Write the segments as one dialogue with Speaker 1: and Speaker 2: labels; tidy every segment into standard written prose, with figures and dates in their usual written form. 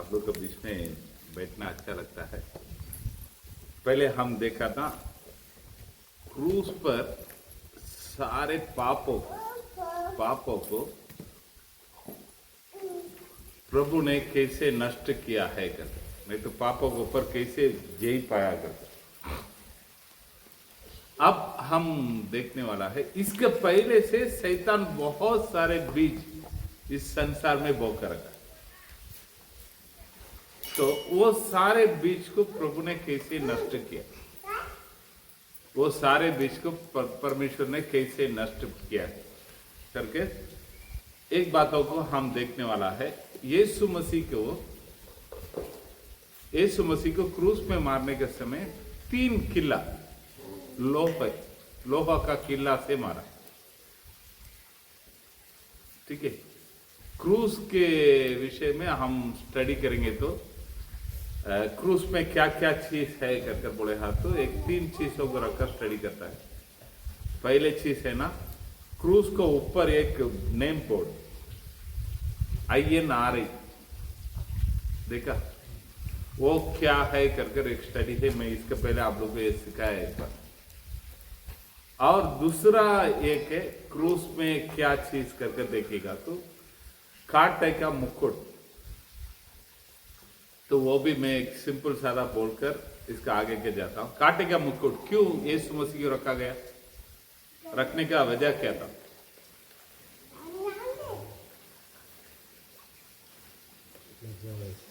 Speaker 1: आप लोग के बीच में बैठना अच्छा लगता है। पहले हम देखा था क्रूस पर सारे पापों को प्रभु ने कैसे नष्ट किया है कर, नहीं तो पापों के ऊपर कैसे जय पाया कर। अब हम देखने वाला है इसके पहले से शैतान बहुत सारे बीज इस संसार में बो कर रखा, तो वो सारे बीज को प्रभु ने कैसे नष्ट किया, वो सारे बीज को परमेश्वर ने कैसे नष्ट किया करके एक बातों को हम देखने वाला है। यीशु मसीह को क्रूस में मारने के समय 3 किला लोहा का किला से मारा। ठीक है, क्रूस के विषय में हम स्टडी करेंगे तो क्रूस में क्या क्या चीज है कर बोले हाँ, तो 3 चीजों को रखकर स्टडी करता है। पहले चीज है ना, क्रूस को ऊपर एक नेम बोर्ड INRI देखा, वो क्या है कर एक स्टडी है। मैं इसके पहले आप लोगों को ये सिखाया एक बार। और दूसरा एक है क्रूस में क्या चीज करके देखेगा तो कांटे का मुकुट, तो वो भी मैं एक सिंपल सादा बोलकर इसका आगे के जाता हूं। कांटे का मुकुट क्यों यीशु मसीह को रखा गया, रखने का वजह क्या था?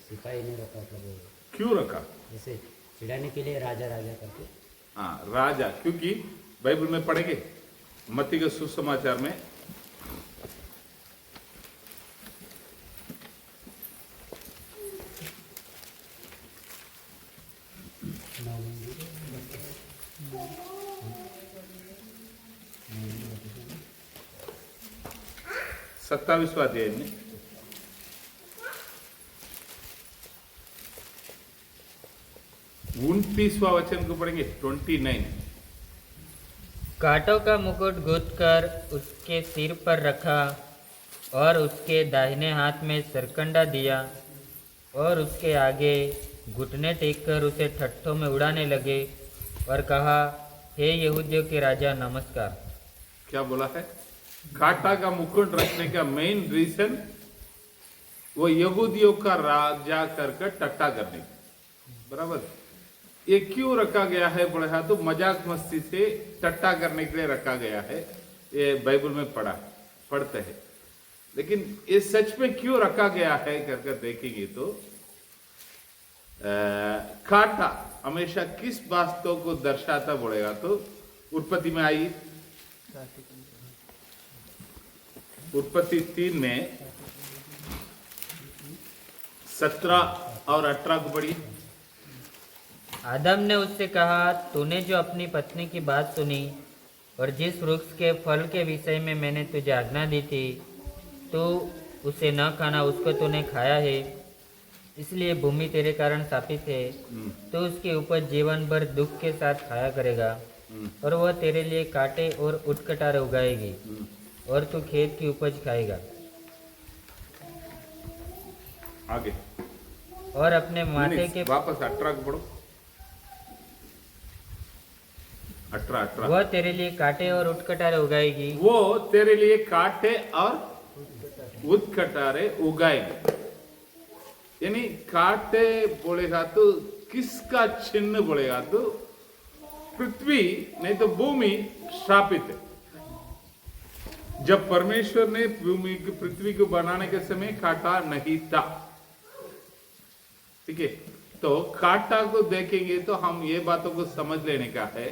Speaker 2: सिपाही ने रखा था वो,
Speaker 1: क्यों रखा?
Speaker 2: जैसे चिढ़ाने के लिए राजा राजा करके।
Speaker 1: हाँ, राजा, क्योंकि बाइबल में पढ़ेंगे मत्ती के सुसमाचार में सत्तावीसवां अध्याय में 29वां वचन को पढ़ेंगे। 29।
Speaker 3: कांटों का मुकुट गूंथकर उसके सिर पर रखा और उसके दाहिने हाथ में सरकंडा दिया और उसके आगे घुटने टेककर उसे ठट्ठों में उड़ाने लगे और कहा, हे यहूदियों के राजा नमस्कार।
Speaker 1: क्या बोला है? कांटा का मुकुट रखने का मेन रीजन वो यहूदियों का राजा कर टट्टा करने, बराबर। ये क्यों रखा गया है बोले हाँ, तो मजाक मस्ती से टट्टा करने के लिए रखा गया है। ये बाइबल में पढ़ते हैं, लेकिन ये सच में क्यों रखा गया है कर देखेंगे तो कांटा हमेशा किस वास्तव को दर्शाता बोलेगा तो उत्पत्ति में आई, उत्पत्ति 3 में 17 और 18 को पढ़िए।
Speaker 3: आदम ने उससे कहा, तूने जो अपनी पत्नी की बात सुनी और जिस वृक्ष के फल के विषय में मैंने तुझे आज्ञा दी थी, तो उसे न खाना, उसको तूने खाया है, इसलिए भूमि तेरे कारण शापित है। तो उसकी उपज जीवन भर दुख के साथ खाया करेगा और वह तेरे लिए कांटे और उटकटारे उगाएगी और तू खेत की उपज खाएगा।
Speaker 1: आगे
Speaker 3: और अपने माथे के
Speaker 1: वापस 18 को पढ़ो। 18
Speaker 3: वह तेरे लिए कांटे और उटकटारे उगाएगी,
Speaker 1: वो तेरे लिए कांटे और उटकटारे उगाएगी। यानी कांटे बोलेगा तो किसका चिन्ह बोलेगा तो पृथ्वी, नहीं तो भूमि श्रापित है। जब परमेश्वर ने पृथ्वी को बनाने के समय कांटा नहीं था, ठीक है। तो कांटा को देखेंगे तो हम ये बातों को समझ लेने का है।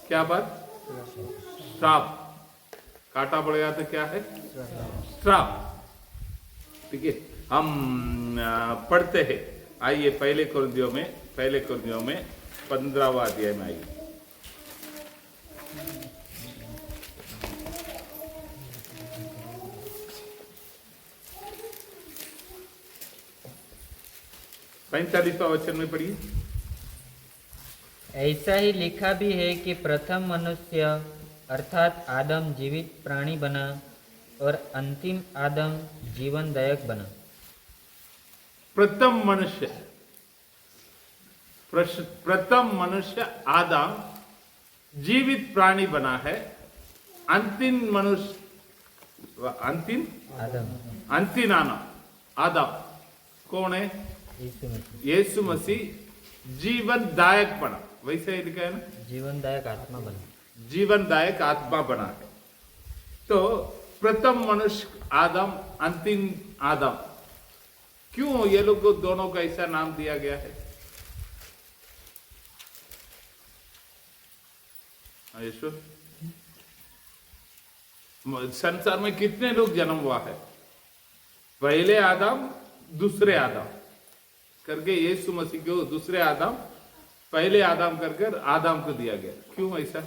Speaker 1: क्या बात? श्राप। कांटा बोलेगा तो क्या है? श्राप। ठीक है, हम पढ़ते हैं। आइए पहले कुरिन्थियों में 15वां अध्याय में आइए। पैंतालीसवां वचन में पढ़िए।
Speaker 3: ऐसा ही लिखा भी है कि प्रथम मनुष्य अर्थात आदम जीवित प्राणी बना और अंतिम आदम जीवनदायक बना।
Speaker 1: प्रथम मनुष्य प्रथम मनुष्य आदम जीवित प्राणी बना है। अंतिम मनुष्य
Speaker 3: आदम
Speaker 1: अंतिम आदम कौन है?
Speaker 3: यीशु मसीह
Speaker 1: यीशु मसीह जीवनदायक बना, वैसे ही लिखा है ना,
Speaker 3: जीवनदायक आत्मा बना।
Speaker 1: जीवनदायक आत्मा बना है। तो प्रथम मनुष्य आदम, अंतिम आदम, क्यों ये लोग को दोनों का ऐसा नाम दिया गया है? यीशु, संसार में कितने लोग जन्म हुआ है? पहले आदम, दूसरे आदम करके यीशु मसीह को दूसरे आदम, पहले आदम करके आदम को दिया गया। क्यों ऐसा?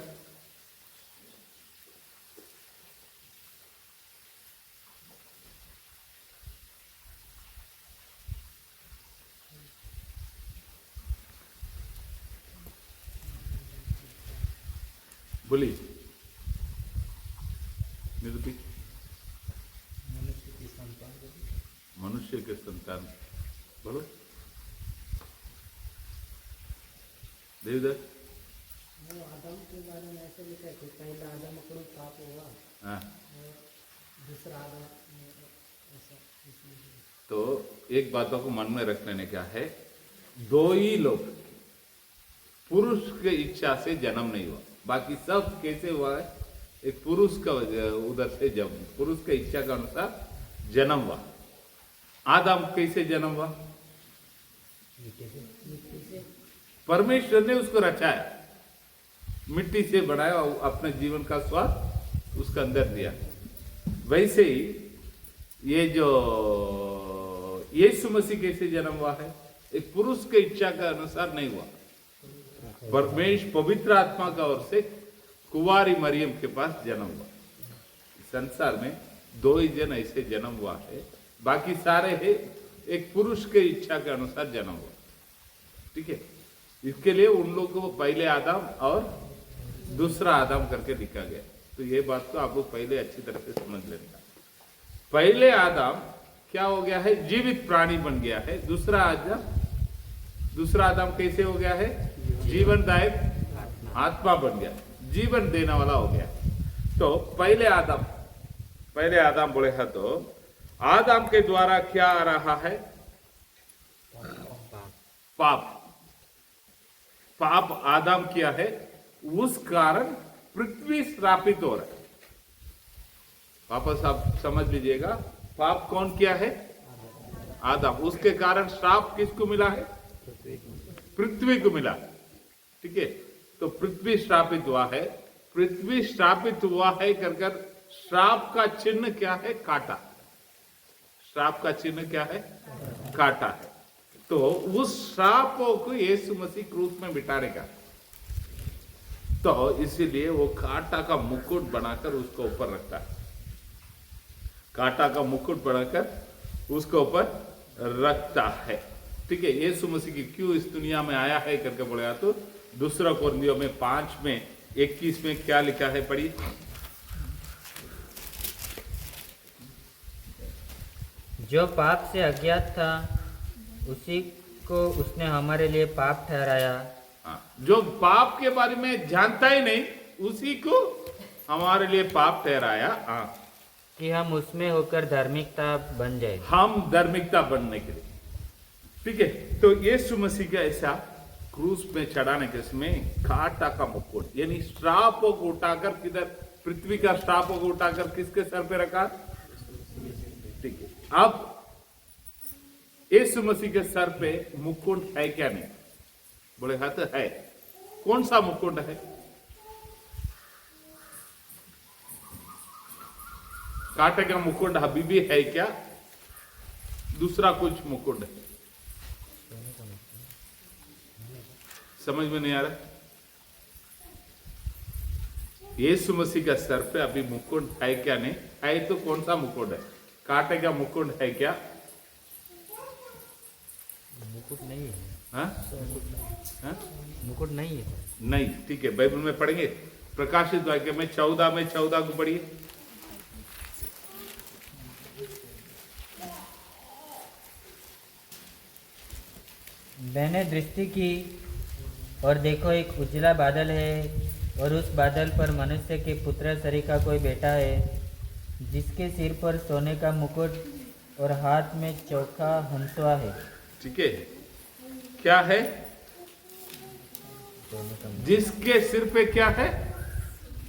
Speaker 1: बोलिए निरूपी। मनुष्य के संतान, बोलो देवदत्त।
Speaker 2: वो आदम के बारे में ऐसे लिखा है कि पहला आदम को पाप हुआ,
Speaker 1: हाँ,
Speaker 2: दूसरा आदम ऐसा।
Speaker 1: तो एक बातों को मन में रख लेने क्या है, दो ही लोग पुरुष के इच्छा से जन्म नहीं हुआ, बाकी सब कैसे हुआ है? एक पुरुष का उधर से जब पुरुष के इच्छा के अनुसार जन्म हुआ। आदम कैसे जन्म हुआ? परमेश्वर ने उसको रचाया, मिट्टी से बनाया और अपने जीवन का स्वाद उसके अंदर दिया। वैसे ही ये जो यीशु मसीह कैसे जन्म हुआ है? एक पुरुष के इच्छा के अनुसार नहीं हुआ, परमेश्वर पवित्र आत्मा का ओर से कुंवारी मरियम के पास जन्म हुआ। संसार में दो ही जन ऐसे जन्म हुआ है, बाकी सारे है एक पुरुष के इच्छा के अनुसार जन्म हुआ। ठीक है, इसके लिए उन लोगों को पहले आदम और दूसरा आदम करके लिखा गया। तो ये बात तो आप लोग पहले अच्छी तरह से समझ लेना। पहले आदम क्या हो गया है? जीवित प्राणी बन गया है। दूसरा आदम कैसे हो गया है? जीवनदायक आत्मा बन गया, जीवन देने वाला हो गया। तो पहले आदम बोले है, तो आदम के द्वारा क्या आ रहा है? पाप आदम किया है, उस कारण पृथ्वी श्रापित हो रहा है। वापस आप समझ लीजिएगा, पाप कौन किया है? आदम। उसके कारण श्राप किसको मिला है? पृथ्वी को मिला है। ठीक है, तो पृथ्वी श्रापित हुआ है। पृथ्वी श्रापित हुआ है कर श्राप का चिन्ह क्या है? कांटा। श्राप का चिन्ह क्या है? कांटा है। तो उस श्रापों को यीशु मसीह क्रूस में बिठाने का, तो इसीलिए वो कांटा का मुकुट बनाकर उसको ऊपर रखता है। कांटा का मुकुट बनाकर उसको ऊपर रखता है। ठीक है, यीशु मसीह की क्यों इस दुनिया में आया है करके बोलेगा, तो दूसरा कोरिन्थियों में 5:21 में क्या लिखा है? पढ़िए।
Speaker 3: जो पाप से अज्ञात था उसी को उसने हमारे लिए पाप ठहराया।
Speaker 1: हाँ, जो पाप के बारे में जानता ही नहीं उसी को हमारे लिए पाप ठहराया। हाँ,
Speaker 3: कि हम उसमें होकर धार्मिकता बन जाए।
Speaker 1: हम धार्मिकता बनने के लिए। ठीक है, तो यीशु मसीह का ऐसा क्रूस में चढ़ाने के समय कांटा का मुकुट, यानी श्रापों को उठाकर, किधर? पृथ्वी का श्रापों को उठाकर किसके सर पे रखा? ठीक है, अब यीशु मसीह के सर पे मुकुट है क्या? नहीं बोले हाँ, तो है। कौन सा मुकुट है? कांटे का मुकुट अभी भी है क्या? दूसरा कुछ मुकुट है? समझ में नहीं आ रहा? यीशु मसीह का सर पे अभी मुकुट है क्या? नहीं है। तो कौन सा मुकुट है? कांटे का मुकुट है क्या?
Speaker 3: मुकुट नहीं है।
Speaker 1: हाँ? हाँ?
Speaker 3: मुकुट नहीं है।
Speaker 1: नहीं। ठीक है, बाइबल में पढ़ेंगे, प्रकाशित वाक्य में 14 को पढ़िए।
Speaker 3: मैंने दृष्टि की और देखो एक उजला बादल है और उस बादल पर मनुष्य के पुत्र शरीर का कोई बैठा है जिसके सिर पर सोने का मुकुट और हाथ में चौका हंसुआ है।
Speaker 1: ठीक है, क्या है? जिसके सिर पे क्या है?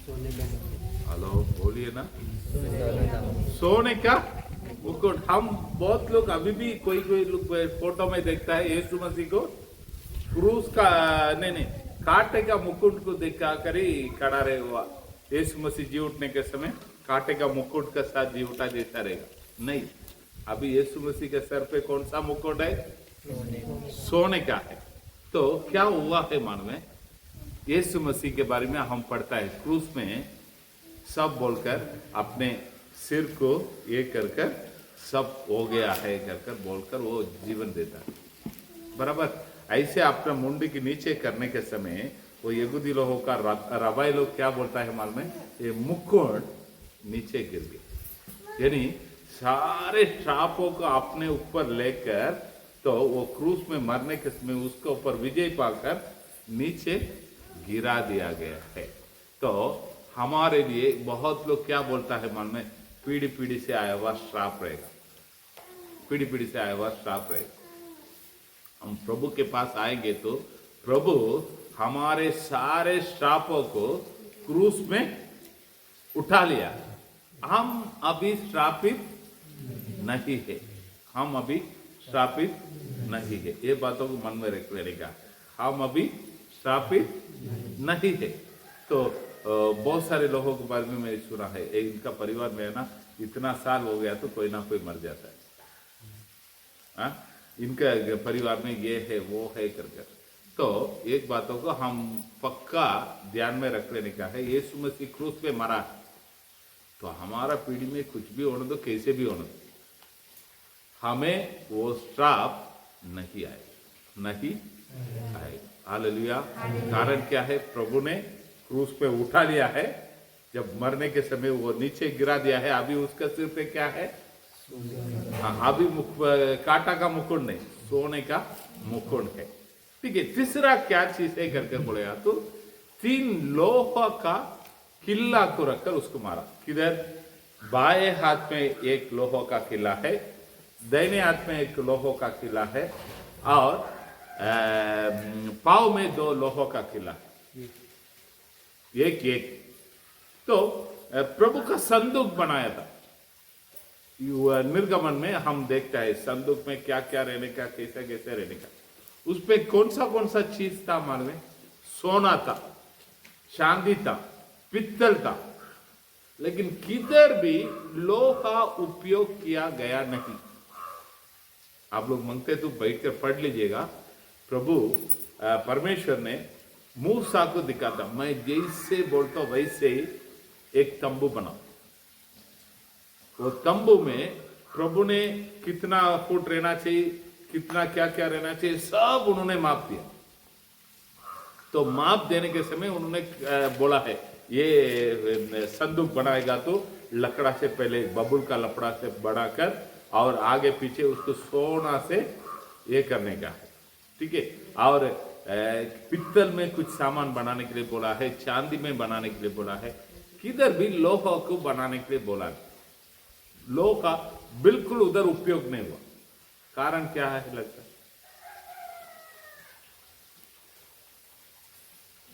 Speaker 1: हेलो, बोलिए ना। सोने का मुकुट। हम बहुत लोग अभी भी कोई कोई लोग फोटो में देखता है यीशु मसीह को क्रूस का नहीं कांटे का मुकुट को देखा कर ही खड़ा रहे हुआ। यीशु मसीह जी उठने के समय कांटे का मुकुट के साथ जी उठा जैसा रहेगा नहीं। अभी यीशु मसीह के सर पे कौन सा मुकुट है? सोने का है। तो क्या हुआ है मन में? यीशु मसीह के बारे में हम पढ़ता है क्रूस में सब बोलकर अपने सिर को ये कर कर सब हो गया है कर कर बोलकर वो जीवन देता है। बराबर ऐसे अपने मुंडी के नीचे करने के समय वो यहूदी लोगों का रबाई लोग क्या बोलता है मालूम है? ये मुकुट नीचे गिर गया, यानी सारे श्रापों को अपने ऊपर लेकर तो वो क्रूस में मरने के समय उसके ऊपर विजय पाकर नीचे गिरा दिया गया है। तो हमारे लिए बहुत लोग क्या बोलता है मन में? पीढ़ी पीढ़ी से आया हुआ श्राप रहेगा, पीढ़ी पीढ़ी से आया हुआ श्राप रहेगा। हम प्रभु के पास आएंगे तो प्रभु हमारे सारे श्रापों को क्रूस में उठा लिया। हम अभी श्रापित नहीं है, हम अभी श्रापित नहीं है। ये बातों को मन में रख लेने का, हम अभी श्रापित नहीं है। तो बहुत सारे लोगों के बारे में मैंने सुना है, इनका परिवार में है ना इतना साल हो गया तो कोई ना कोई मर जाता है। इनका परिवार में ये है वो है कर कर। तो एक बातों को हम पक्का ध्यान में रख लेने का है, यीशु मसीह क्रूस पे मरा तो हमारा पीढ़ी में कुछ भी होने दो, कैसे भी होने दो, हमें वो श्राप नहीं आएगा, नहीं आएगा। हालेलुया। कारण क्या है? प्रभु ने क्रूस पे उठा लिया है, जब मरने के समय वो नीचे गिरा दिया है। अभी उसका सिर पे क्या है? हाँ, अभी कांटा का मुकुट नहीं, सोने का मुकुट है। ठीक है, तीसरा क्या चीज है करके बोलेगा तो 3 लोहा का किला को रखकर उसको मारा। किधर? बाएं हाथ में एक लोहा का किला है, दाहिने हाथ में एक लोहा का किला है और पांव में 2 लोहा का किला है, एक एक। तो प्रभु का संदूक बनाया था। निर्गमन में हम देखता है संदूक में क्या क्या रहने का, कैसे कैसे रहने का। उस पे कौन सा चीज था मालूम है? सोना था, चांदी था, पित्तल था, लेकिन किधर भी लोहा उपयोग किया गया नहीं। आप लोग मांगते तो बैठ कर पढ़ लीजिएगा। प्रभु परमेश्वर ने मूसा को दिखाता, मैं जैसे बोलता हूं वैसे ही एक तंबू बनाओ। वो तंबू में प्रभु ने कितना फुट रहना चाहिए, कितना क्या क्या रहना चाहिए, सब उन्होंने माप दिया। तो माप देने के समय उन्होंने बोला है ये संदूक बनाएगा तो लकड़ा से पहले बबुल का लकड़ा से बढ़ाकर और आगे पीछे उसको सोना से ये करने का है। ठीक है, और पित्तल में कुछ सामान बनाने के लिए बोला है, चांदी में बनाने के लिए बोला है, किधर भी लोहा को बनाने के लिए बोला है। लोहा का बिल्कुल उधर उपयोग नहीं हुआ। कारण क्या है लगता है?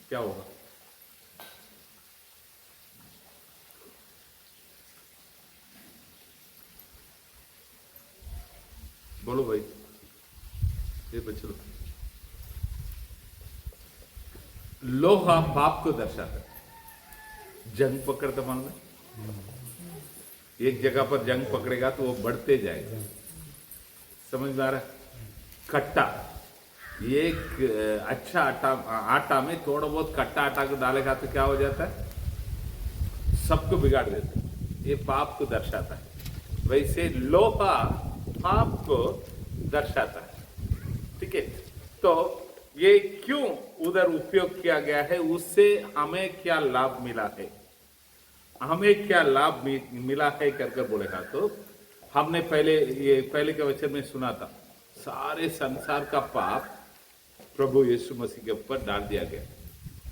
Speaker 1: क्या होगा? बोलो भाई, ये बच्चों, लोहा पाप को दर्शाता है। जंग पकड़ता मान में, एक जगह पर जंग पकड़ेगा तो वो बढ़ते जाएगा। समझ में आ रहा है? खट्टा, एक अच्छा आटा में थोड़ा बहुत खट्टा आटा को डालेगा तो क्या हो जाता है? सबको बिगाड़ देता है। ये पाप को दर्शाता है। वैसे लोहा पाप को दर्शाता है। ठीक है, तो ये क्यों उधर उपयोग किया गया है? उससे हमें क्या लाभ मिला है? हमें क्या लाभ मिला है करके बोलेगा तो हमने पहले के वचन में सुना था, सारे संसार का पाप प्रभु यीशु मसीह के ऊपर डाल दिया गया।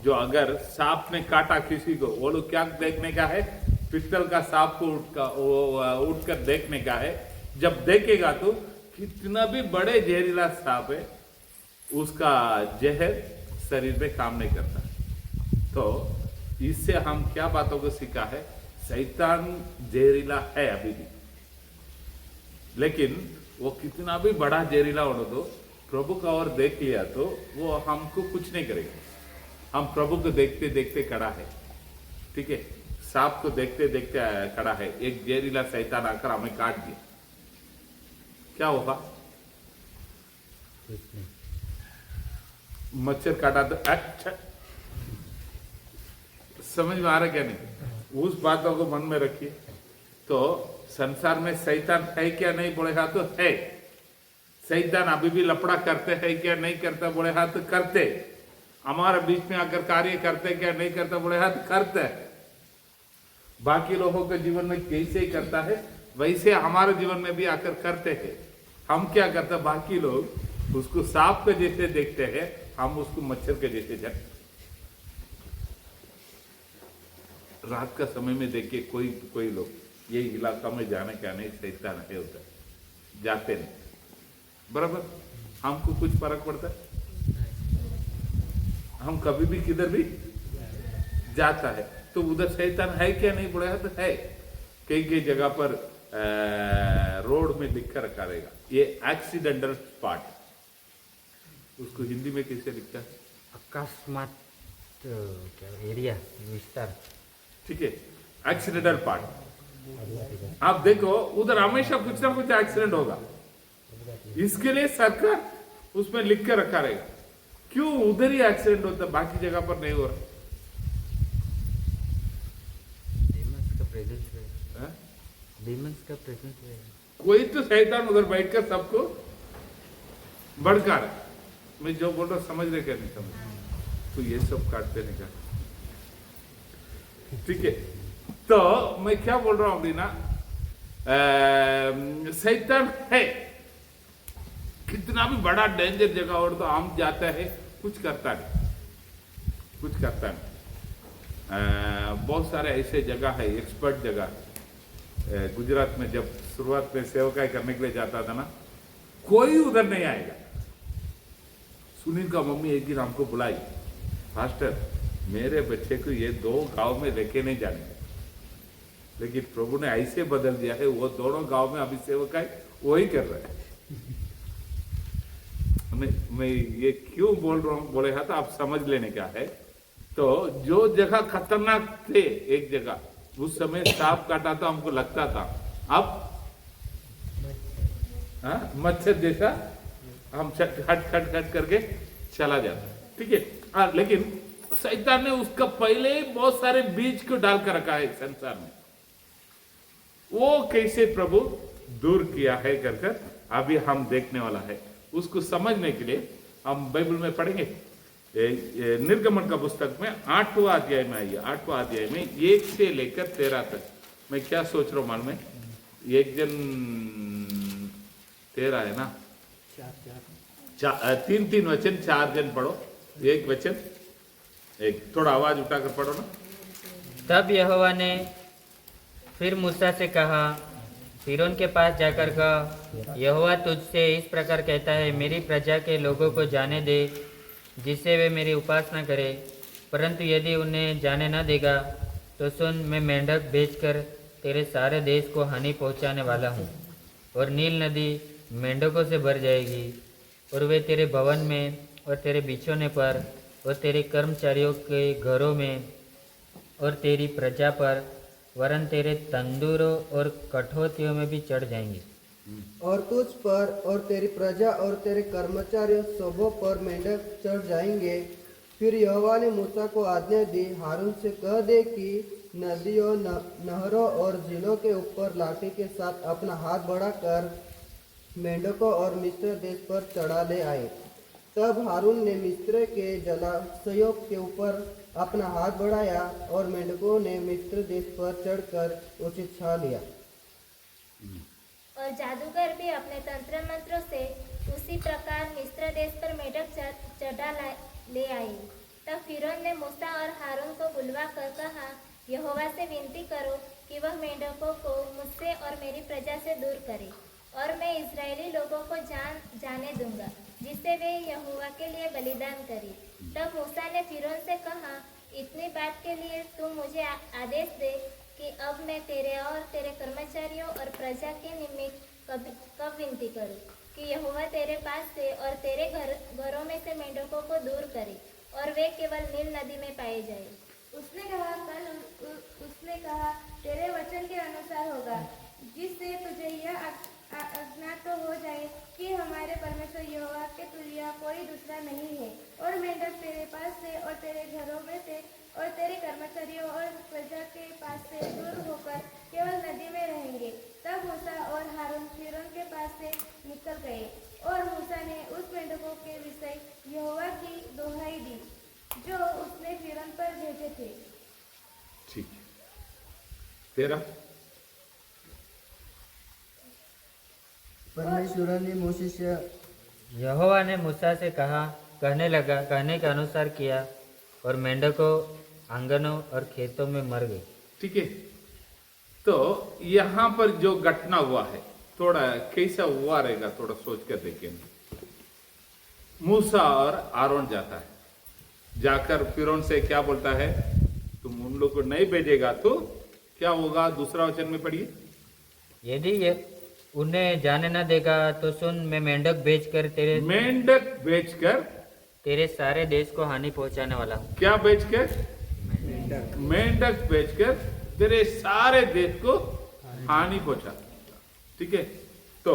Speaker 1: जो अगर सांप ने काटा किसी को, वो लोग क्या देखने का है? पित्तल का सांप को उठकर देखने का है। जब देखेगा तो कितना भी बड़े जहरीला सांप है, उसका जहर शरीर में काम नहीं करता। तो इससे हम क्या बातों को सीखा है? शैतान जहरीला है अभी भी, लेकिन वो कितना भी बड़ा जहरीला होने दो, प्रभु का और देख लिया तो वो हमको कुछ नहीं करेगा। हम प्रभु को देखते देखते खड़ा है, ठीक है। सांप को देखते देखते खड़ा है, एक जहरीला शैतान आकर हमें काट दिया, क्या होगा?
Speaker 3: कुछ नहीं।
Speaker 1: मच्छर काटा तो अच्छा, समझ में आ रहा क्या नहीं? उस बातों को मन में रखिए। तो संसार में शैतान है क्या नहीं बोलेगा तो है। शैतान अभी भी लफड़ा करते हैं क्या नहीं करता बोलेगा तो करते। हमारे बीच में आकर कार्य करते क्या नहीं करता बोलेगा तो करते हैं। बाकी लोगों के जीवन में कैसे ही करता है वैसे हमारे जीवन में भी आकर करते हैं। हम क्या करते हैं? बाकी लोग उसको सांप के जैसे देखते हैं, हम उसको मच्छर के जैसे देखते। रात का समय में देखिए कोई कोई लोग ये इलाका में जाने का नहीं, शैतान है उधर, जाते नहीं, बराबर। हमको कुछ फर्क पड़ता है? हम कभी भी किधर भी जाता है तो उधर शैतान है क्या नहीं बोलेगा तो है। कई कई जगह पर रोड में लिख कर रखा रहेगा ये एक्सीडेंटल स्पॉट। उसको हिंदी में कैसे लिखता है?
Speaker 3: अकस्मात एरिया विस्तार,
Speaker 1: ठीक है, एक्सीडेंटल पार्ट। आप देखो उधर हमेशा कुछ ना कुछ एक्सीडेंट होगा, इसके लिए सरकार उसमें लिख कर रखा रहेगा। क्यों उधर ही एक्सीडेंट होता है, बाकी जगह पर नहीं हो रहा?
Speaker 3: demons का प्रेजेंस है,
Speaker 1: हाँ?
Speaker 3: demons का प्रेजेंस है।
Speaker 1: कोई तो शैतान उधर बैठकर सबको भड़का रहा है। मैं जो बोल रहा हूं समझ रहे क्या नहीं समझ? तो ये सब काटते नहीं का, ठीक है। तो मैं क्या बोल रहा हूं दीना, शैतान है, कितना भी बड़ा डेंजर जगह और तो हम जाता है, कुछ करता नहीं, कुछ करता नहीं। बहुत सारे ऐसे जगह है, एक्सपर्ट जगह। गुजरात में जब शुरुआत में सेवकाई करने के लिए जाता था ना, कोई उधर नहीं आएगा। सुनील का मम्मी एक दिन हमको बुलाई, मास्टर मेरे बच्चे को ये 2 गांव में लेके नहीं जाने, लेकिन प्रभु ने ऐसे बदल दिया है, वो दोनों गांव में अभी सेवकाई वही कर रहे हैं। मैं ये क्यों बोल रहा हूँ बोलेगा तो आप समझ लेने का है। तो जो जगह खतरनाक थे, एक जगह उस समय सांप काटा तो हमको लगता था, अब मच्छर जैसा हम खट खट खट करके चला जाता, ठीक है। लेकिन शैतान ने उसका पहले ही बहुत सारे बीज को डालकर रखा है संसार में। वो कैसे प्रभु दूर किया है कर अभी हम देखने वाला है। उसको समझने के लिए हम बाइबल में पढ़ेंगे, निर्गमन का पुस्तक में 8वां अध्याय में आइए। 8वां अध्याय में 1 से लेकर 13 तक। मैं क्या सोच रहा हूँ मालूम है? एक जन 13 है ना, 3 वचन, 4 जन पढ़ो, एक वचन, एक थोड़ा आवाज उठाकर पढ़ो ना।
Speaker 3: तब यहोवा ने फिर मूसा से कहा, फिरौन के पास जाकर कहा, यहोवा तुझसे इस प्रकार कहता है, मेरी प्रजा के लोगों को जाने दे जिससे वे मेरी उपासना करें, परंतु यदि उन्हें जाने न देगा तो सुन, मैं मेंढक भेजकर तेरे सारे देश को हानि पहुंचाने वाला हूँ, और नील नदी मेंढकों से भर जाएगी, और वे तेरे भवन में और तेरे बिछौने पर और तेरे कर्मचारियों के घरों में और तेरी प्रजा पर वरन तेरे तंदूरों और कठौतियों में भी चढ़ जाएंगे।
Speaker 4: और तुझ पर और तेरी प्रजा और तेरे कर्मचारियों सबों पर मेंढक चढ़ जाएंगे। फिर यहोवा ने मूसा को आज्ञा दी, हारून से कह दे कि नदियों, नहरों और झीलों के ऊपर लाठी के साथ अपना हाथ बढ़ाकर मेंढकों और मिस्र देश पर चढ़ा ले आए। तब हारून ने मिस्र के जलाशयों के ऊपर अपना हाथ बढ़ाया और मेंढकों ने मिस्र देश पर चढ़कर उसे छा लिया।
Speaker 5: और जादूगर भी अपने तंत्र मंत्रों से उसी प्रकार मिस्र देश पर मेढक ले आए। तब फिरौन ने मूसा और हारून को बुलवा कर कहा, यहोवा से विनती करो कि वह मेढकों को मुझसे और मेरी प्रजा से दूर करे, और मैं इस्राएली लोगों को जाने दूंगा, जिससे वे यहोवा के लिए बलिदान करें। तब मूसा ने फिरौन से कहा, इतनी बात के लिए तू मुझे आदेश दे कि अब मैं तेरे और तेरे कर्मचारियों और प्रजा के निमित्त कब विनती करूं कि यहोवा तेरे पास से और तेरे घरों में से मेंढकों को दूर करे और वे केवल नील नदी में पाए जाए।
Speaker 6: उसने कहा तेरे वचन के अनुसार होगा, जिससे तुझे यह अज्ञात तो हो जाए कि हमारे परमेश्वर यहोवा के तुल्य कोई दूसरा नहीं है, और मेंढक तेरे पास से और तेरे घरों में से और तेरे कर्मचारियों और प्रजा के पास से दूर होकर केवल नदी में रहेंगे। तब मूसा और हारून फिरौन के पास से निकल गए, और मूसा ने उस मेंढकों के विषय यहोवा की दोहाई दी जो उसने फिरौन पर भेजे थे।
Speaker 1: ठीक। 13
Speaker 4: परमेश्वराने मूसा से
Speaker 3: यहोवा ने मूसा से कहा, कहने के अनुसार किया, और मेंढकों आंगनों और खेतों में मर गई।
Speaker 1: ठीक है। तो यहाँ पर जो घटना हुआ है थोड़ा कैसा हुआ रहेगा, थोड़ा सोच कर देखेंगे। मूसा और आरोन जाता है, जाकर फिरौन से क्या बोलता है, तुम उन लोग को नहीं भेजेगा तो क्या होगा। दूसरा वचन में पढ़िए,
Speaker 3: यदि ये उन्हें जाने न देगा तो सुन, मैं मेंढक बेचकर तेरे सारे देश को हानि पहुंचाने वाला हूँ।
Speaker 1: क्या बेचकर? मेंढक बेचकर तेरे सारे देश को हानि पहुंचा। ठीक है। तो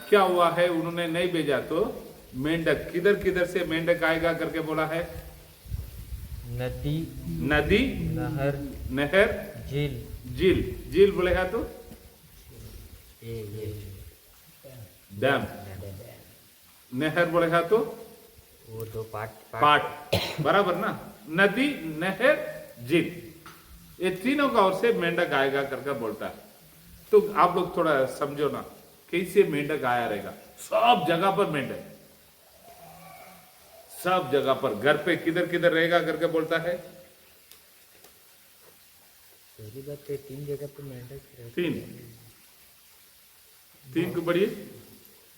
Speaker 1: क्या हुआ है, उन्होंने नहीं भेजा तो मेंढक किधर किधर से मेंढक आएगा करके बोला है।
Speaker 3: नदी,
Speaker 1: नहर, झील बोलेगा तो डैम, नहर बोलेगा तो
Speaker 3: वो दो
Speaker 1: पाट, बराबर ना। नदी, नहर, झील, ये तीनों का ओर से मेंढक आएगा करके बोलता है। तो आप लोग थोड़ा समझो ना, कैसे मेंढक आया रहेगा। सब जगह पर मेंढक, सब जगह पर, घर पे किधर किधर रहेगा करके बोलता है।
Speaker 3: पहली बात तो 3 जगह पे मेंढक,
Speaker 1: तीन को बढ़िए।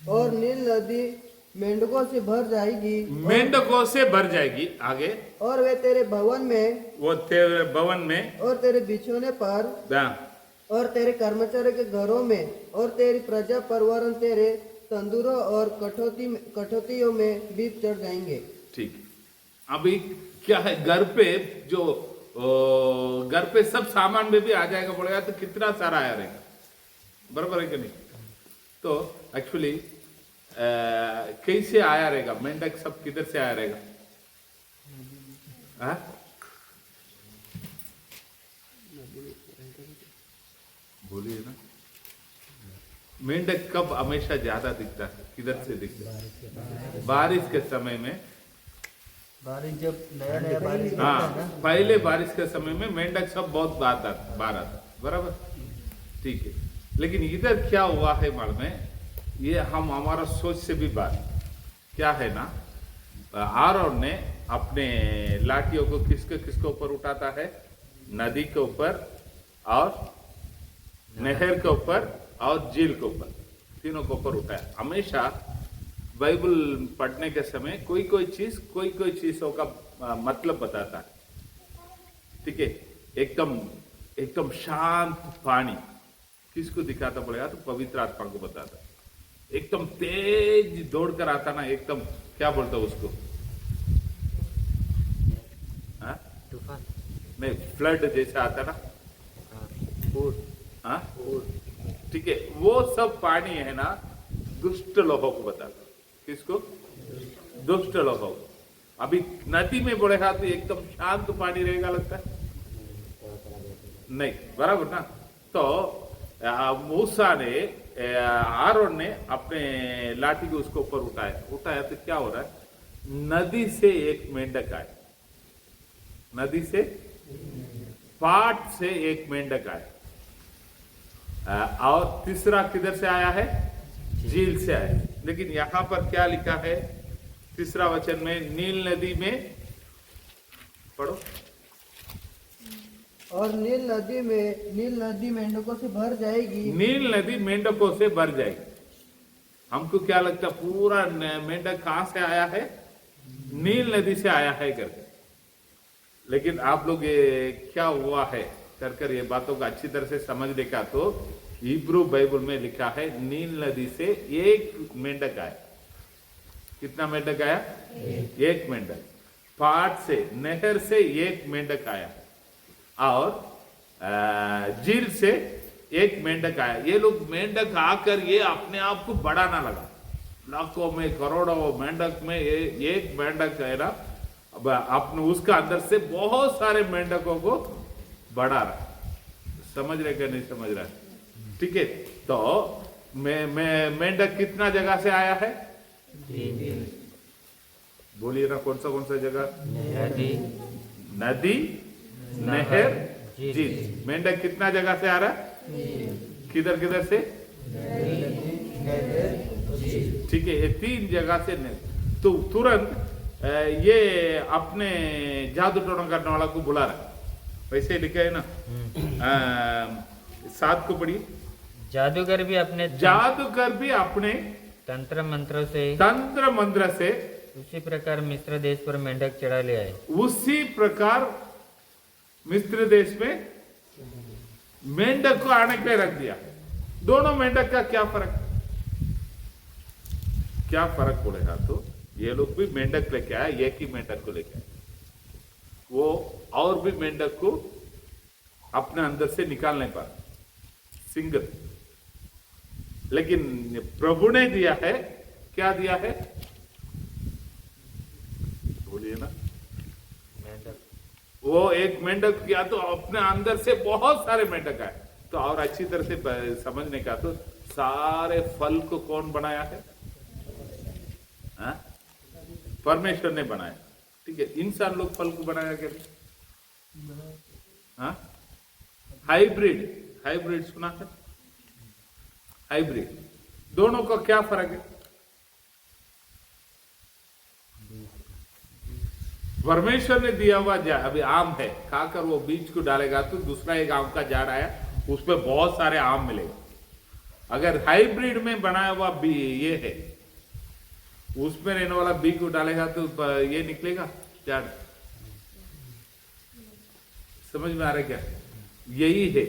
Speaker 4: और नील नदी मेंढकों से भर जाएगी,
Speaker 1: मेंढकों से भर जाएगी। आगे,
Speaker 4: और वे तेरे भवन में,
Speaker 1: वो तेरे भवन में,
Speaker 4: और तेरे बिछौने पर, और तेरे कर्मचारी के घरों में, और तेरी प्रजा पर, वरन तेरे तंदूरों और कठौतियों में भी चढ़ जाएंगे। ठीक।
Speaker 1: अभी क्या है, घर पे जो घर पे सब सामान में भी आ जाएगा बोलेगा तो कितना सारा आया रहेगा, बराबर है कि नहीं। तो एक्चुअली कैसे आया रहेगा मेंढक, सब किधर से आया रहेगा। बोलिए ना। मेंढक कब हमेशा ज्यादा दिखता है, किधर से दिखता है? बारिश के समय में।
Speaker 4: बारिश जब नया बारिश,
Speaker 1: हाँ, पहले बारिश के समय में मेंढक सब बहुत बार आता, बराबर। ठीक है। लेकिन इधर क्या हुआ है मालूम है, ये हम हमारा सोच से भी बात क्या है ना। आरोन ने अपने लाठियों को किसके ऊपर उठाता है, नदी के ऊपर और नहर के ऊपर और झील के ऊपर, तीनों के ऊपर उठाया। हमेशा बाइबल पढ़ने के समय कोई कोई चीजों का मतलब बताता है। ठीक है। एकदम शांत पानी किसको दिखाता बोलेगा तो पवित्र आत्मा को बताता। एकदम तेज दौड़ कर आता ना, एकदम क्या बोलता उसको,
Speaker 3: तूफान
Speaker 1: नहीं, फ्लड जैसा आता ना।
Speaker 3: हाँ,
Speaker 1: ठीक है। वो सब पानी है ना, दुष्ट लोगों को बताता। किसको? दुष्ट लोगों को। अभी नदी में बोलेगा तो एकदम शांत पानी रहेगा, लगता है नहीं, बराबर ना। तो मूसा ने, आरोन ने अपने लाठी को उसके ऊपर उठाया तो क्या हो रहा है, नदी से एक मेंढक आए, नदी से, पाट से एक मेंढक आए। और तीसरा किधर से आया है? झील से आया। लेकिन यहां पर क्या लिखा है तीसरा वचन में? नील नदी में, पढ़ो।
Speaker 4: और नील नदी मेंढकों से भर जाएगी।
Speaker 1: नील नदी मेंढकों से भर जाएगी। हमको क्या लगता है पूरा मेंढक कहां से आया है? नील नदी से आया है करके। लेकिन आप लोग ये क्या हुआ है कर ये बातों को अच्छी तरह से समझ देखा तो हिब्रू बाइबल में लिखा है नील नदी से एक मेंढक आया। कितना मेंढक आया? एक मेंढक। पाट से, नहर से एक मेंढक आया और झील से एक मेंढक आया। ये लोग मेंढक आकर ये अपने आप को बढ़ाना लगा। लाखों में, करोड़ों मेंढक में एक मेंढक है ना, अपने उसका अंदर से बहुत सारे मेंढकों को बढ़ा रहा। समझ रहे क्या? नहीं समझ रहा? ठीक है। तो मेंढक कितना जगह से आया है? बोलिए ना, कौन सा जगह? नदी, नहर, झील। मेंढक कितना जगह से आ रहा है? किधर से? ठीक है, ये 3 जगह से। तो तुरंत ये अपने जादू टोना करने वाला को बुला रहा। वैसे लिखा है ना, 7 को पढ़िए।
Speaker 3: जादूगर भी अपने तंत्र मंत्र से उसी प्रकार मिस्र देश पर मेंढक चढ़ा ले आए। उसी प्रकार
Speaker 1: मिस्र देश में मेंढक को आने के लिए रख दिया। दोनों मेंढक का क्या फर्क पड़ेगा? तो ये लोग भी मेंढक लेके आए, एक ही मेंढक को लेके आए। वो और भी मेंढक को अपने अंदर से निकाल नहीं पा सिंगल। लेकिन प्रभु ने दिया है, क्या दिया है? बोलिए ना। वो एक मेंढक किया तो अपने अंदर से बहुत सारे मेंढक आए। तो और अच्छी तरह से समझने का तो सारे फल को कौन बनाया है? परमेश्वर ने बनाया। ठीक है। इंसान लोग फल को बनाया कैसे? हाइब्रिड सुना है? हाइब्रिड दोनों का क्या फर्क है? परमेश्वर ने दिया हुआ अभी आम है, खाकर वो बीज को डालेगा तो दूसरा एक आम का झाड़ आया, उसमें बहुत सारे आम मिलेगा। अगर हाइब्रिड में बनाया हुआ बी ये है, उसमें रहने वाला बी को डालेगा तो ये निकलेगा झाड़। समझ में आ रहा है क्या? यही है,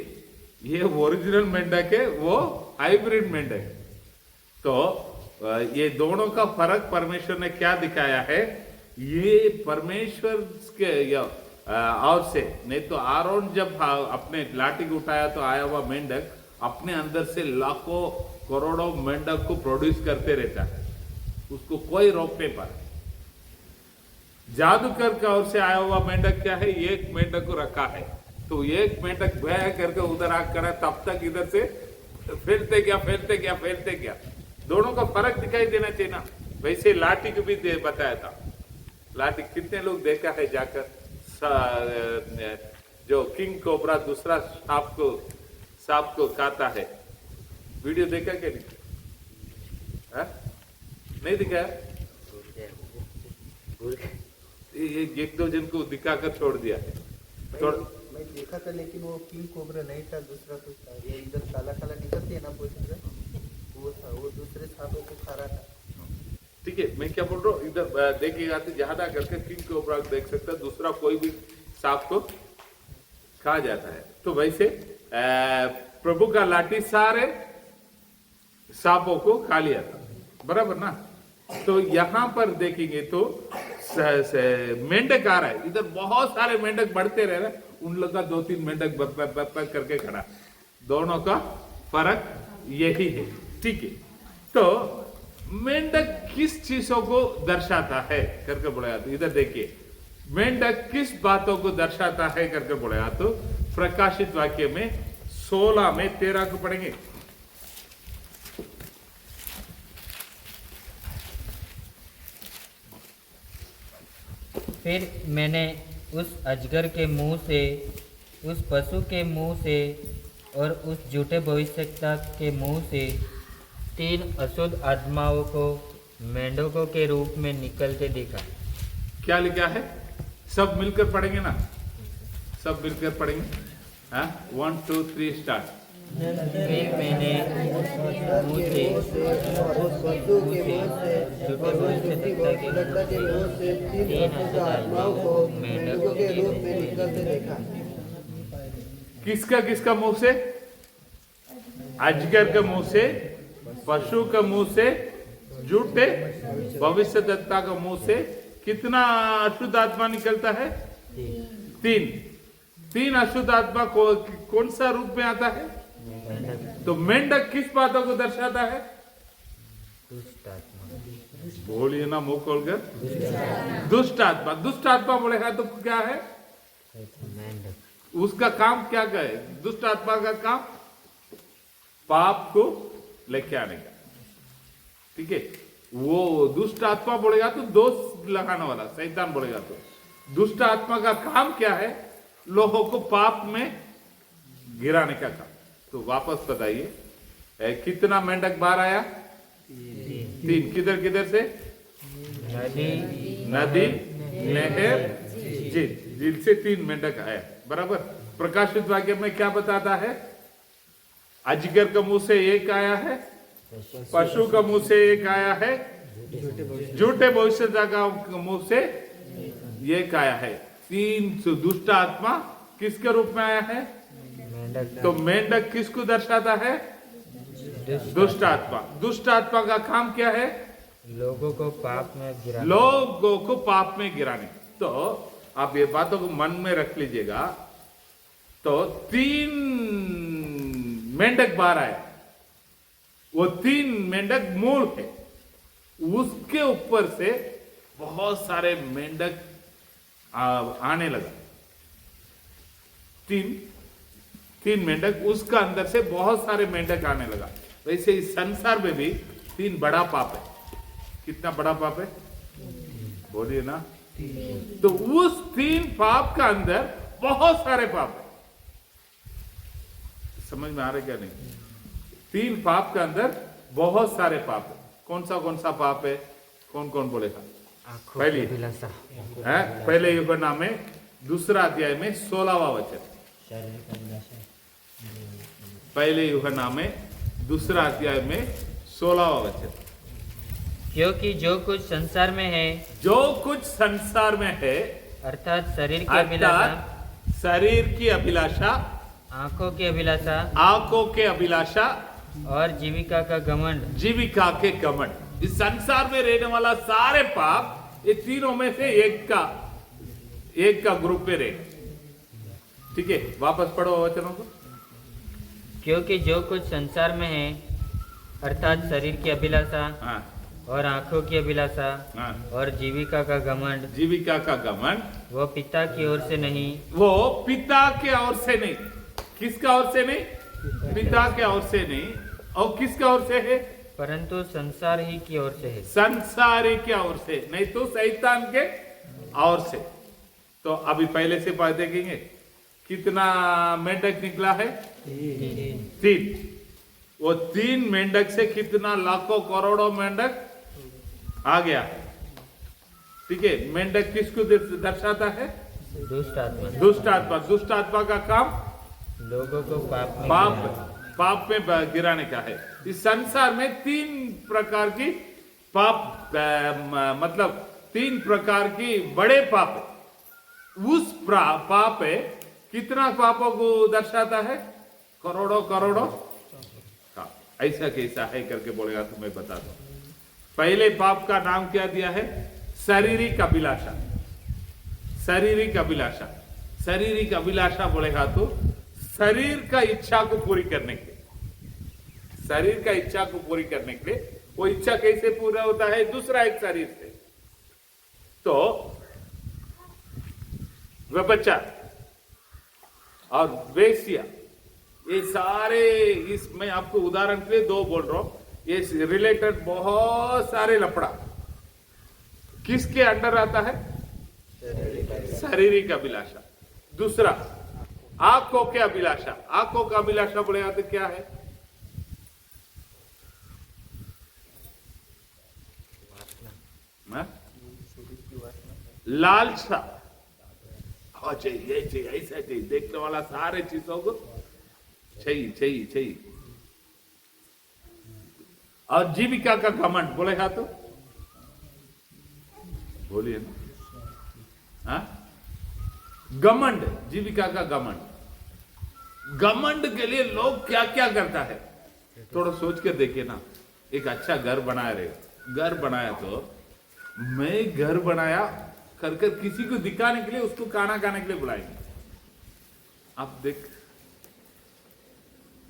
Speaker 1: ये ओरिजिनल मेंढक है, वो हाइब्रिड मेंढक है। तो ये दोनों का फर्क परमेश्वर ने क्या दिखाया है? ये परमेश्वर के और से नहीं तो आरोन जब अपने लाठी को उठाया तो आया हुआ मेंढक अपने अंदर से लाखों करोड़ों मेंढक को प्रोड्यूस करते रहता है, उसको कोई रोक नहीं पाता। जादूगर का ओर से आया हुआ मेंढक क्या है? एक मेंढक को रखा है, तो एक मेंढक भय करके उधर आग करा, तब तक इधर से फैलते क्या। दोनों का फर्क दिखाई देना चाहिए ना। वैसे लाठी को भी बताया था। लाठी कितने लोग देखा है जाकर जो किंग कोबरा दूसरा सांप को खाता है? वीडियो देखा क्या? नहीं दिखाया? एक दो जन को दिखाकर छोड़ दिया है।
Speaker 4: मैं देखा था, लेकिन वो किंग कोबरा नहीं था, दूसरा कुछ था। ये इधर काला काला निकलती है ना पोषण से, वो था, वो दूसरे सांपों को खा रहा था।
Speaker 1: ठीक है, मैं क्या बोल रहा हूँ, इधर देखिएगा तो ज्यादा करके किंग कोबरा देख सकता है, दूसरा कोई भी सांप को खा जाता है। तो वैसे प्रभु का लाठी सारे सांपों को खा लिया था, बराबर ना। तो यहां पर देखेंगे तो मेंढक आ रहा है, इधर बहुत सारे मेंढक बढ़ते रह रहे, उन लोग का 2-3 मेंढक बप करके खड़ा। दोनों का फर्क यही है। ठीक है। तो मेंढक किस चीजों को दर्शाता है करके बोला जाता है? इधर देखिए, मेंढक किस बातों को दर्शाता है करके बोला जाता तो प्रकाशित वाक्य में 16 में 13 को पढ़ेंगे।
Speaker 3: फिर मैंने उस अजगर के मुंह से, उस पशु के मुंह से और उस झूठे भविष्यवक्ता के मुंह से 3 अशुद्ध आत्माओं को मेंढकों के रूप में निकलते देखा।
Speaker 1: क्या लिखा है? सब मिलकर पढ़ेंगे ना, सब मिलकर पढ़ेंगे। हाँ, 1 2 3 स्टार्ट।
Speaker 3: फिर मैंने मुंह से
Speaker 4: उस पशु के मुंह से
Speaker 3: झूठे
Speaker 4: और उस झूठी भविष्यद्वक्ता के मुंह से 3 अशुद्ध आत्माओं को मेंढकों के रूप में निकलते देखा।
Speaker 1: किसका किसका मुंह से? अजगर के मुंह से, पशु के मुंह से, झूठे भविष्यद्वक्ता के मुंह से कितना अशुद्ध आत्मा निकलता है? 3 अशुद्ध आत्मा को कौन सा रूप में आता है? तो मेंढक किस बातों को दर्शाता है?
Speaker 3: दुष्ट आत्मा।
Speaker 1: बोलिए ना मुंह खोलकर। दुष्ट आत्मा। दुष्ट आत्मा बोलेगा तो क्या है?
Speaker 3: मेंढक।
Speaker 1: उसका काम क्या है? दुष्ट आत्मा का काम पाप को लेके आने का। ठीक है, वो दुष्ट आत्मा बोलेगा तो दोष लगाने वाला, शैतान बोलेगा तो। दुष्ट आत्मा का काम क्या है? लोगों को पाप में गिराने का काम। तो वापस बताइए, कितना मेंढक बाहर आया? 3। किधर किधर से? नदी, नहर, झील से 3 मेंढक आया। बराबर। प्रकाशित वाक्य में क्या बताता है? अजगर के मुंह से 1 आया है, पशु का मुंह से 1 आया है, झूठे भविष्यद्वक्ता के मुंह से 1 आया है। 3 दुष्ट आत्मा किसके रूप में आया है? तो मेंढक किसको दर्शाता है? दुष्ट आत्मा। दुष्ट आत्मा का काम क्या है?
Speaker 3: लोगों को पाप में गिराना।
Speaker 1: लोगों को पाप में गिराने। तो आप ये बातों को मन में रख लीजिएगा। तो 3 मेंढक बाहर आए, वो 3 मेंढक मूल है, उसके ऊपर से बहुत सारे मेंढक आने लगा। 3 मेंढक, उसका अंदर से बहुत सारे मेंढक आने लगा। वैसे इस संसार में भी 3 बड़ा पाप है। कितना बड़ा पाप है? बोलिए ना। तो उस 3 पाप का अंदर बहुत सारे पाप है। समझ में आ रहा क्या? नहीं। 3 पाप के अंदर बहुत सारे पाप है। कौन सा पाप है? कौन कौन बोलेगा? पहले यूहन्ना में 2 अध्याय में 16वां वचन। पहले यूहन्ना में 2 अध्याय में 16वां वचन।
Speaker 3: क्योंकि जो कुछ संसार में है,
Speaker 1: जो कुछ संसार में है,
Speaker 3: अर्थात शरीर की अभिलाषा,
Speaker 1: शरीर की अभिलाषा,
Speaker 3: आंखों की अभिलाषा,
Speaker 1: आंखों के अभिलाषा
Speaker 3: और जीविका का घमंड,
Speaker 1: जीविका के घमंड। इस संसार में रहने वाला सारे पाप ये तीनों में से एक का ग्रुप में रहेगा। ठीक है, वापस पढ़ो वचनों को।
Speaker 3: क्योंकि जो कुछ संसार में है, अर्थात शरीर की अभिलाषा,
Speaker 1: हाँ,
Speaker 3: और आंखों की अभिलाषा,
Speaker 1: हाँ,
Speaker 3: और जीविका का घमंड,
Speaker 1: जीविका का घमंड,
Speaker 3: वो पिता की ओर से नहीं,
Speaker 1: वो पिता के ओर से नहीं। किसका ओर से नहीं? पिता के ओर से नहीं। और किसका ओर से है?
Speaker 3: परंतु संसार ही की ओर से है।
Speaker 1: संसारी की ओर से नहीं, तो शैतान के ओर से। तो अभी पहले से पढ़ देखेंगे कितना मेंढक निकला है? 3। वो 3 मेंढक से कितना लाखों करोड़ों मेंढक आ गया। ठीक है, मेंढक किसको दर्शाता है?
Speaker 3: दुष्ट आत्मा।
Speaker 1: दुष्ट आत्मा। दुष्ट आत्मा का काम
Speaker 3: लोगों को पाप में गिराना।
Speaker 1: पाप में गिराने का है। इस संसार में 3 प्रकार की पाप, मतलब 3 प्रकार की बड़े पाप है। उस पाप है, कितना पापों को दर्शाता है? करोड़ों करोड़ों का। ऐसा कैसा है करके बोलेगा तो मैं बता दूं। पहले पाप का नाम क्या दिया है? शारीरिक अभिलाषा। शारीरिक अभिलाषा। शारीरिक अभिलाषा बोलेगा तो शरीर का इच्छा को पूरी करने के लिए, शरीर का इच्छा को पूरी करने के लिए। वो इच्छा कैसे पूरा होता है? दूसरा एक शरीर से। तो व्यभिचार और वेश्या, ये सारे, इसमें आपको उदाहरण के लिए 2 बोल रहा हूं। ये रिलेटेड बहुत सारे लफड़ा किसके अंडर आता है? शारीरिक अभिलाषा। दूसरा आंखों के अभिलाषा, आंखों का अभिलाषा बोले तो क्या है? लालसा। हाँ चाहिए, ये चाहिए, ऐसा चाहिए, देखने वाला सारे चीजों को चाहिए चाहिए चाहिए। और जीविका का घमंड बोले तो बोलिए ना। हाँ? घमंड, जीविका का घमंड। घमंड के लिए लोग क्या क्या करता है, थोड़ा सोच के देखिए ना। एक अच्छा घर बनाया रहेगा, घर बनाया तो मैं घर बनाया कर कर किसी को दिखाने के लिए, उसको खाना खाने के लिए बुलाएंगे। आप देख,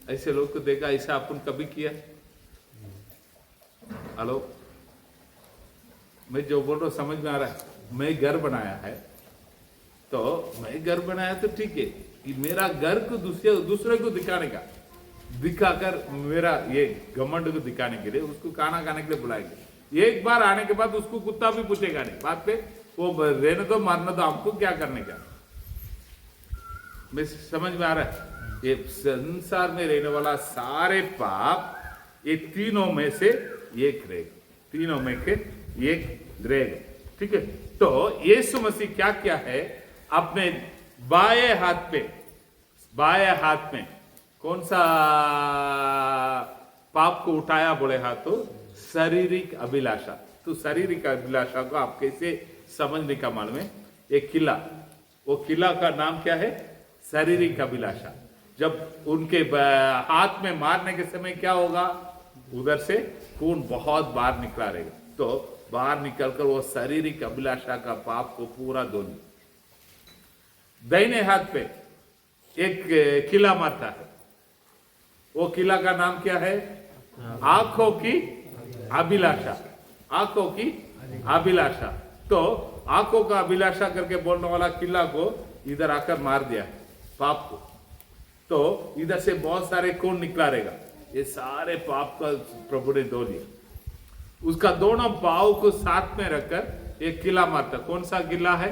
Speaker 1: ऐसे लोग को देखा, ऐसा अपन कभी किया? हेलो, मैं जो बोल रहा हूं समझ में आ रहा है? मैं घर बनाया है तो मैं घर बनाया तो ठीक है कि मेरा घर को दूसरे को दिखाने का, दिखाकर मेरा ये घमंड को दिखाने के लिए उसको खाना खाने के लिए बुलाएंगे। एक बार आने के बाद उसको कुत्ता भी पूछेगा नहीं, बात पे वो रहने दो मारना दो, हमको क्या करने का। मैं समझ में आ रहा है? ये संसार में रहने वाला सारे पाप ये तीनों में से एक रहेगा, तीनों में के एक रहेगा। ठीक है, तो यीशु मसीह क्या क्या है, अपने बाएं हाथ में कौन सा पाप को उठाया बोले तो शारीरिक अभिलाषा। तो शारीरिक अभिलाषा को आप कैसे समझने का मालूम है? एक किला, वो किला का नाम क्या है? शारीरिक अभिलाषा। जब उनके हाथ में मारने के समय क्या होगा? उधर से खून बहुत बाहर निकला रहेगा, तो बाहर निकलकर वो शारीरिक अभिलाषा का पाप को पूरा धो लिया। दाहिने हाथ पे एक किला मारता है, वो किला का नाम क्या है? आंखों की अभिलाषा, आंखों की अभिलाषा। तो आंखों का अभिलाषा करके बोलने वाला किला को इधर आकर मार दिया पाप को, तो इधर से बहुत सारे खून निकला रहेगा। ये सारे पाप का प्रभु ने धो लिया। उसका दोनों पाव को साथ में रखकर एक किला मारता। कौन सा किला है?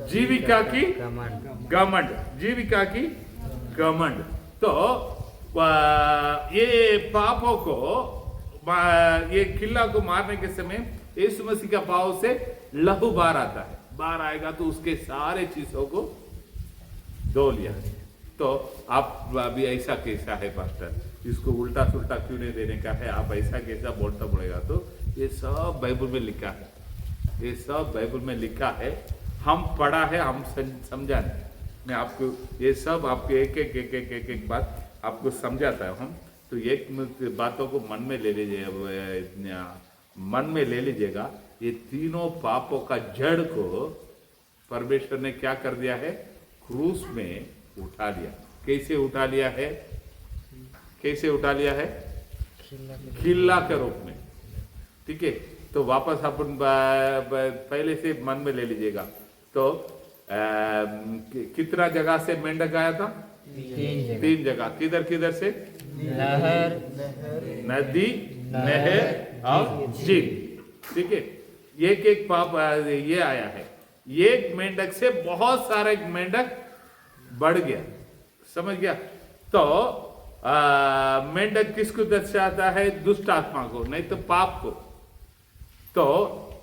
Speaker 1: जीविका की घमंड, जीविका की घमंड। तो ये पापों को, ये किला को मारने के समय यीशु मसीह का पाव से लहू बाहर आता है, बाहर आएगा तो उसके सारे चीजों को धो लिया। तो आप अभी ऐसा कैसा है पास्टर, इसको उल्टा सुल्टा क्यों नहीं देने का है, आप ऐसा कैसा बोलता बोलेगा? तो ये सब बाइबल में लिखा है, ये सब बाइबल में लिखा है, हम पढ़ा है, हम समझा है। मैं आपको ये सब आपको एक बात आपको समझाता है हम। तो एक बातों को मन में ले लीजिए, मन में ले लीजिएगा। ये तीनों पापों का जड़ को परमेश्वर ने क्या कर दिया है? क्रूस में उठा लिया। कैसे उठा लिया है? कैसे उठा लिया है? खिल्ला के रूप में। ठीक है, तो वापस अपन पहले से मन में ले लीजिएगा। तो कितना जगह से मेंढक आया था? 3 जगह। किधर किधर से?
Speaker 3: नहर,
Speaker 1: नदी, नहर और झील। ठीक है, एक एक पाप ये आया है। एक मेंढक से बहुत सारे मेंढक बढ़ गया, समझ गया? तो मेंढक किसको दर्शाता है? दुष्ट आत्मा को, नहीं तो पाप को। तो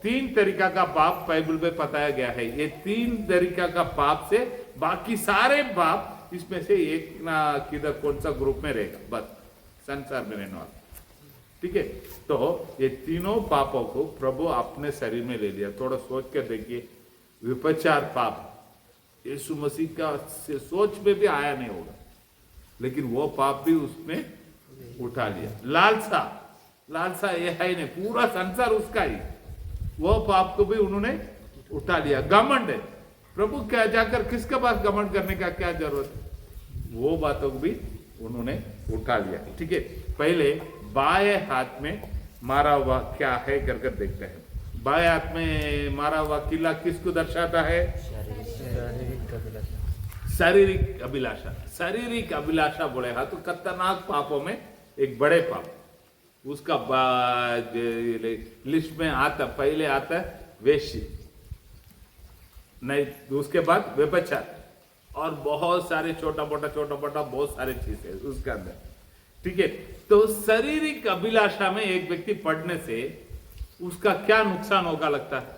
Speaker 1: 3 तरीका का पाप बाइबल में बताया गया है। ये 3 तरीका का पाप से बाकी सारे पाप इसमें से एक ना किधर कौन सा ग्रुप में रहेगा, बस संसार में रहने वाला। ठीक है, तो ये तीनों पापों को प्रभु अपने शरीर में ले लिया। थोड़ा सोच कर देखिए, विपचार पाप यीशु मसीह का सोच में भी आया नहीं होगा, लेकिन वो पाप भी उसने उठा लिया। लालसा, लालसा ये है नहीं, पूरा संसार उसका ही, वो पाप को भी उन्होंने उठा लिया। घमंड है, प्रभु क्या जाकर किसके पास घमंड करने का क्या जरूरत है? वो बातों को भी उन्होंने उठा लिया। ठीक है, पहले बाएं हाथ में मारा हुआ क्या है कर देखते हैं। बाएं हाथ में मारा हुआ किला किसको दर्शाता है? शारीरिक अभिलाषा। शारीरिक अभिलाषा बोले तो खतरनाक पापों में एक बड़े पाप, उसका लिस्ट में आता, पहले आता है वेश्य, नहीं उसके बाद व्यभिचार, और बहुत सारे छोटा मोटा बहुत सारे चीज है उसके अंदर, ठीक है। तो शारीरिक अभिलाषा में एक व्यक्ति पड़ने से उसका क्या नुकसान होगा लगता है?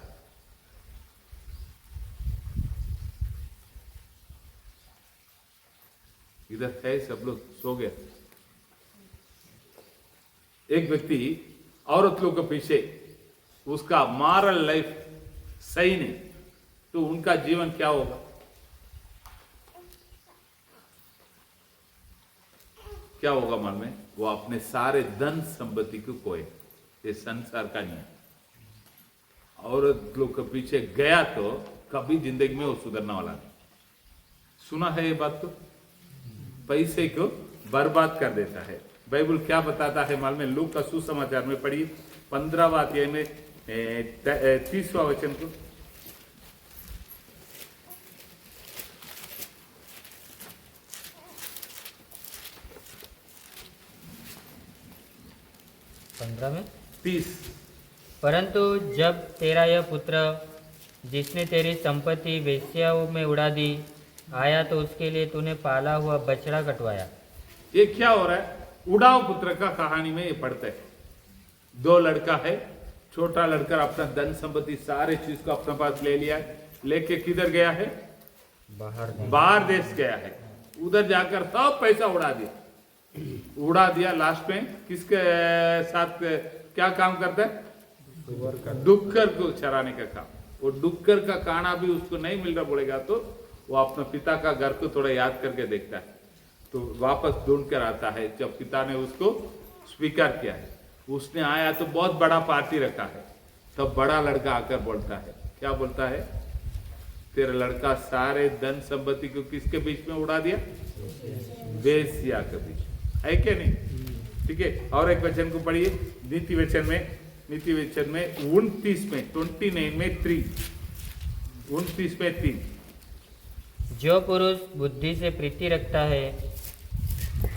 Speaker 1: इधर है सब लोग सो गए। एक व्यक्ति औरत लोग के पीछे उसका मॉरल लाइफ सही नहीं, तो उनका जीवन क्या होगा? क्या होगा मालूम है? वो अपने सारे धन संपत्ति को खोए। ये संसार का नियम। औरत लोग के पीछे गया तो कभी जिंदगी में वो सुधरने वाला नहीं। सुना है ये बात? तो पैसे को बर्बाद कर देता है। बाइबल क्या बताता है मालूम है? लूक का सुसमाचार में पढ़िए 15वां अध्याय में 30वां वचन को।
Speaker 3: में
Speaker 1: 30।
Speaker 3: परंतु जब तेरा यह पुत्र जिसने तेरी संपत्ति वेश्याओं में उड़ा दी आया तो उसके लिए तूने पाला हुआ बछड़ा कटवाया।
Speaker 1: ये क्या हो रहा है? उड़ाव पुत्र का कहानी में ये पढ़ते हैं। 2 लड़का है, छोटा लड़का अपना धन संपत्ति सारे चीज को अपने पास ले लिया है, लेके किधर गया है? बाहर देश गया है। उधर जाकर सब पैसा उड़ा दिया। लास्ट में किसके साथ क्या काम करता है? डुक्कर को चराने का काम। वो डुक्कर का खाना भी उसको नहीं मिल रहा बोलेगा तो वो अपने पिता का घर को थोड़ा याद करके देखता है, तो वापस ढूंढ कर आता है। जब पिता ने उसको स्वीकार किया है, उसने आया तो बहुत बड़ा पार्टी रखा है। तब बड़ा लड़का आकर बोलता है, क्या बोलता है? तेरा लड़का सारे धन संपत्ति को किसके बीच में उड़ा दिया? वेश्या के बीच। है क्या नहीं? ठीक है। और एक वचन को पढ़िए नीति वचन में 29 में 29 में 3। 29 में 3।
Speaker 3: जो पुरुष बुद्धि से प्रीति रखता है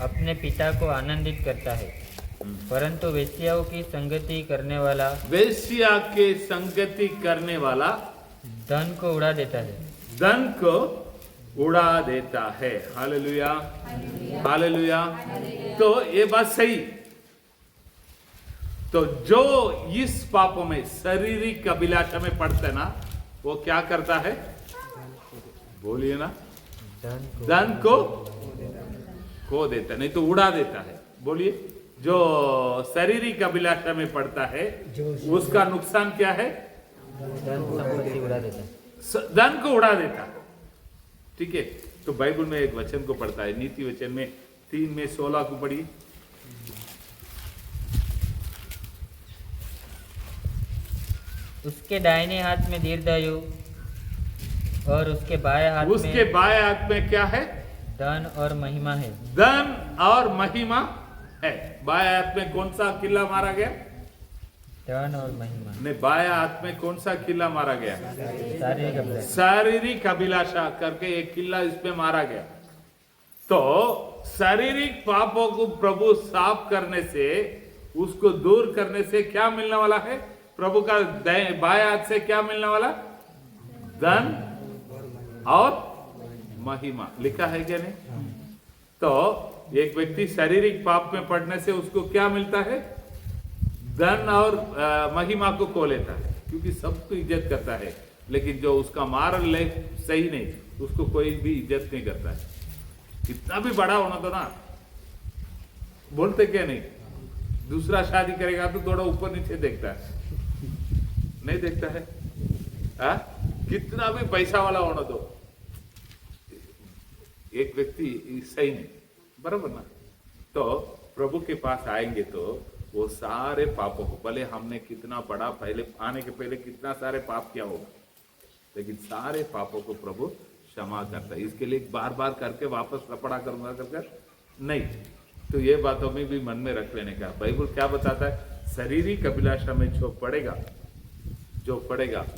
Speaker 3: अपने पिता को आनंदित करता है, परंतु वेश्याओं की संगति करने वाला
Speaker 1: वेश्या के संगति करने वाला
Speaker 3: धन को उड़ा देता है।
Speaker 1: धन को उड़ा देता है। Hallelujah, hallelujah. तो ये बात सही। तो जो इस पापों में शारीरिक अभिलाषा में पड़ता है ना, वो क्या करता है? बोलिए ना, धन को खो देता, नहीं तो उड़ा देता है। बोलिए, जो शारीरिक अभिलाषा में पड़ता है उसका नुकसान क्या है?
Speaker 3: धन संपत्ति उड़ा देता है।
Speaker 1: धन को उड़ा देता है। ठीक है। तो बाइबल में एक वचन को पढ़ता है, नीति वचन में 3 में 16 को पढ़िए।
Speaker 3: उसके दाहिने हाथ में दीर्घायु और उसके बाएं
Speaker 1: हाथ में क्या है?
Speaker 3: धन और महिमा है।
Speaker 1: धन और महिमा है। बाएं हाथ में कौन सा किला मारा गया?
Speaker 3: धन और महिमा।
Speaker 1: नहीं, बाएं हाथ में कौन सा किला मारा गया? शारीरिक अभिलाषा करके एक किला इसमें मारा गया। तो शारीरिक पापों को प्रभु साफ करने से, उसको दूर करने से क्या मिलने वाला है? प्रभु का बाएं हाथ से क्या मिलने वाला? धन और महिमा। लिखा है क्या नहीं? तो एक व्यक्ति शारीरिक पाप में पड़ने से उसको क्या मिलता है? धन और महिमा को खो लेता है, क्योंकि सबको इज्जत करता है, लेकिन जो उसका मॉरल लाइफ सही नहीं, उसको कोई भी इज्जत नहीं करता है। कितना भी बड़ा होना तो ना, बोलते क्या नहीं, दूसरा शादी करेगा तो थोड़ा ऊपर नीचे देखता है, नहीं देखता है? कितना भी पैसा वाला होना तो एक व्यक्ति सही नहीं, बराबर ना? तो प्रभु के पास आएंगे तो वो सारे पापों को, भले हमने कितना बड़ा पहले आने के पहले कितना सारे पाप किया होगा, लेकिन सारे पापों को प्रभु क्षमा करता है। इसके लिए बार बार करके वापस लपड़ा करूंगा कर नहीं। तो ये बातों में भी मन में रख लेने का। बाइबल क्या बताता है? शारीरिक अभिलाषा में जो पड़ेगा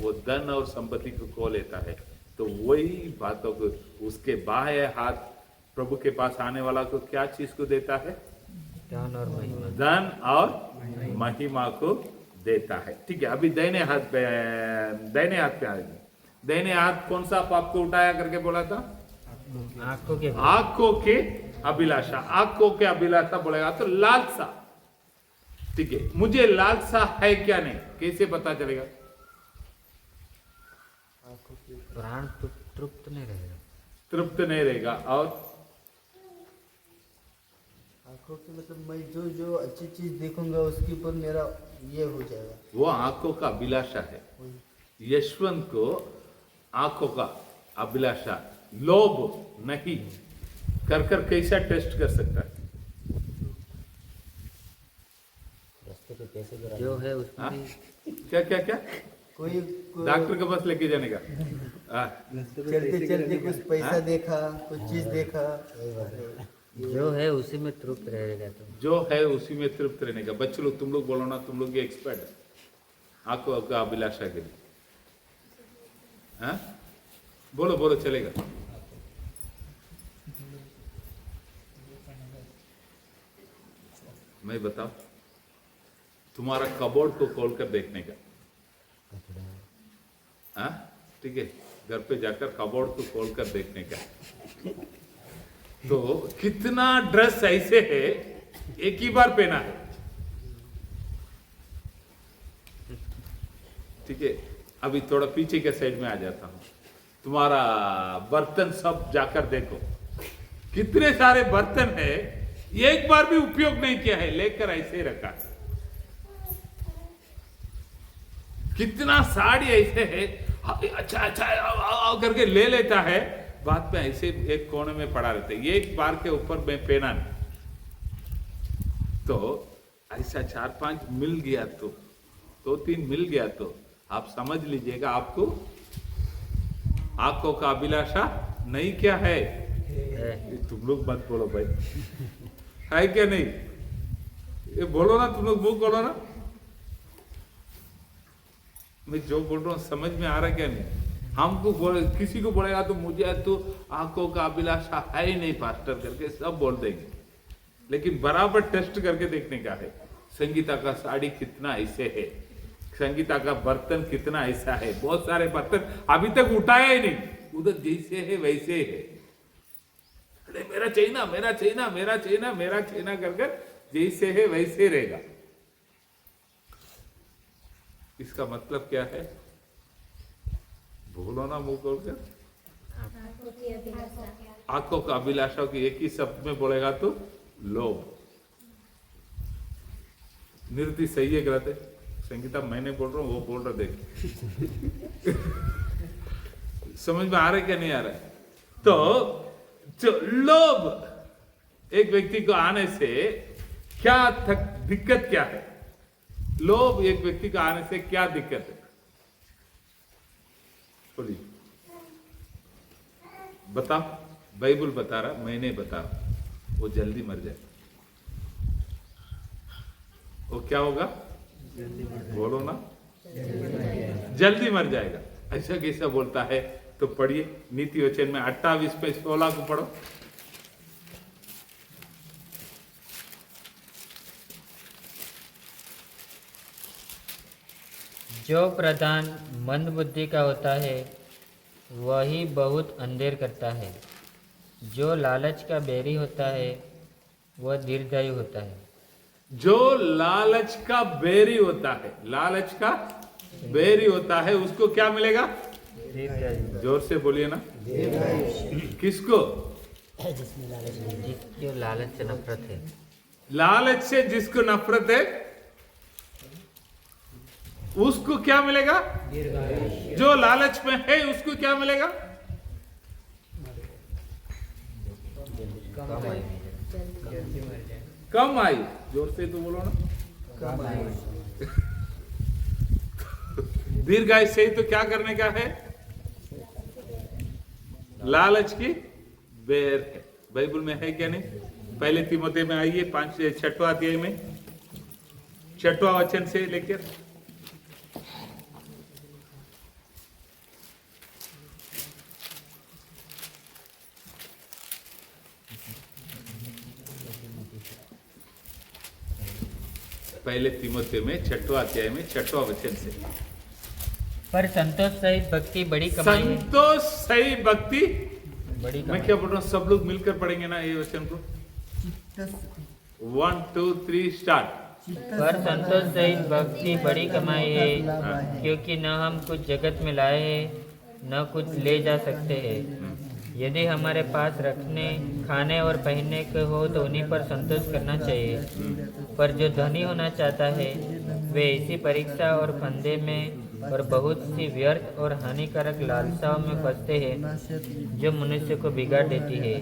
Speaker 1: वो धन और संपत्ति को खो लेता है। तो वही बातों को, उसके बाएं हाथ प्रभु के पास आने वाला को क्या चीज को देता है?
Speaker 3: धन और महिमा।
Speaker 1: धन और महिमा को देता है। ठीक है। अभी दाहिने हाथ पे आएंगे। दाहिने हाथ कौन सा पाप को उठाया करके बोला था?
Speaker 3: आंखों के
Speaker 1: आंखों के अभिलाषा, आंखों के अभिलाषा बोलेगा तो लालसा। ठीक है, मुझे लालसा है क्या नहीं, कैसे पता चलेगा?
Speaker 3: प्राण तृप्त नहीं रहेगा।
Speaker 1: तृप्त नहीं रहेगा। और
Speaker 4: आंखों की मतलब मैं जो जो अच्छी चीज देखूंगा उसके ऊपर मेरा ये हो जाएगा।
Speaker 1: वो आंखों का अभिलाषा है। यशवंत को आंखों का अभिलाषा, लोभ नहीं कर कर कैसा टेस्ट कर सकता है?
Speaker 3: जो है
Speaker 1: हाँ?
Speaker 3: उसमें
Speaker 1: क्या क्या क्या?
Speaker 4: कोई
Speaker 1: डॉक्टर के पास लेके जाने का? हाँ।
Speaker 4: चलते चलते कुछ पैसा
Speaker 1: हाँ?
Speaker 4: देखा, कुछ चीज देखा,
Speaker 3: जो है उसी में तृप्त रहेगा। तो
Speaker 1: जो है उसी में तृप्त रहने का। बच्चे लोग, तुम लोग बोलो ना, तुम लोग ये एक्सपर्ट है आंखों का अभिलाषा के लिए। हाँ? बोलो बोलो, चलेगा। मैं बताओ, तुम्हारा कबोर्ड को खोलकर देखने का। हाँ, ठीक है, घर पे जाकर कबोर्ड को खोलकर देखने का। तो कितना ड्रेस ऐसे है एक ही बार पहना है। ठीक है, अभी थोड़ा पीछे के साइड में आ जाता हूं। तुम्हारा बर्तन सब जाकर देखो, कितने सारे बर्तन है, एक बार भी उपयोग नहीं किया है, लेकर ऐसे ही रखा है। कितना साड़ी ऐसे है, अच्छा अच्छा आओ करके ले लेता है, बाद में ऐसे एक कोने में पड़ा रहता है, एक बार के ऊपर में पहना नहीं। तो ऐसा 4-5 मिल गया तो 2-3 मिल गया तो आप समझ लीजिएगा, आपको आंखों का अभिलाषा नहीं क्या है? तुम लोग मत बोलो भाई, है क्या नहीं? ये बोलो ना, तुम लोग मुंह खोलो ना। मैं जो बोल रहा हूँ समझ में आ रहा क्या नहीं? हमको किसी को बोलेगा तो मुझे तो आंखों का अभिलाषा है ही नहीं पास्टर करके सब बोल देंगे, लेकिन बराबर टेस्ट करके देखने का है। संगीता का साड़ी कितना ऐसे है, संगीता का बर्तन कितना ऐसा है, बहुत सारे बर्तन अभी तक उठाया ही नहीं, उधर जैसे है वैसे है। अरे मेरा चैना मेरा चैना मेरा चैना मेरा चैना कर जैसे है वैसे रहेगा। इसका मतलब क्या है? बोलो ना मुंह खोलकर।
Speaker 5: आंखों की अभिलाषा।
Speaker 1: आंखों का अभिलाषा की एक ही शब्द में बोलेगा तो लोभ। निर्ति सही है गलत है? संगीता मैंने बोल रहा हूं, वो बोल रहा, देख समझ में आ रहा है क्या नहीं आ रहा है? तो जो लोभ एक व्यक्ति को आने से क्या दिक्कत क्या है? लोभ एक व्यक्ति को आने से क्या दिक्कत है? बोलिए, बताओ। बाइबल बता रहा, मैं नहीं बता रहा। वो जल्दी मर जाए, वो क्या होगा? बोलो ना, जल्दी मर जाएगा। ऐसा कैसा बोलता है? तो पढ़िए नीति वचन में 28 पे 16 को पढ़ो।
Speaker 3: जो प्रधान मंद बुद्धि का होता है वही बहुत अंधेर करता है। जो लालच का बैरी होता है वह दीर्घायु होता है।
Speaker 1: जो लालच का बैरी होता है, लालच का बैरी होता है, उसको क्या मिलेगा?
Speaker 3: दीर्घायु।
Speaker 1: जोर से बोलिए ना। किसको?
Speaker 3: जिसको लालच से नफरत है।
Speaker 1: लालच से जिसको नफरत है उसको क्या मिलेगा? जो लालच में है उसको क्या मिलेगा? कम आयु। जोर से तो बोलो ना। दीर्घायु से तो क्या करने का है? लालच की बेर है। बाइबल में है क्या नहीं? पहले तीमुथियुस में आइए 6वां अध्याय में 6वां वचन से लेकर पहले तीमुथियुस में 6वां अध्याय में 6वां वचन से।
Speaker 3: पर संतोष सहित भक्ति बड़ी कमाई है।
Speaker 1: संतोष सही भक्ति
Speaker 3: बड़ी
Speaker 1: मैं क्या बोल रहा हूँ, सब लोग मिलकर पढ़ेंगे ना ये वचन को। 1 2 3 स्टार्ट।
Speaker 3: पर संतोष सहित भक्ति बड़ी कमाई है, क्योंकि न हम कुछ जगत में लाए हैं, न कुछ ले जा सकते हैं। यदि हमारे पास रखने, खाने और पहनने के हो तो उन्हीं पर संतोष करना चाहिए। पर जो धनी होना चाहता है वे इसी परीक्षा और फंदे में और बहुत सी व्यर्थ और हानिकारक लालसाओं में फंसते हैं, जो मनुष्य को बिगाड़ देती है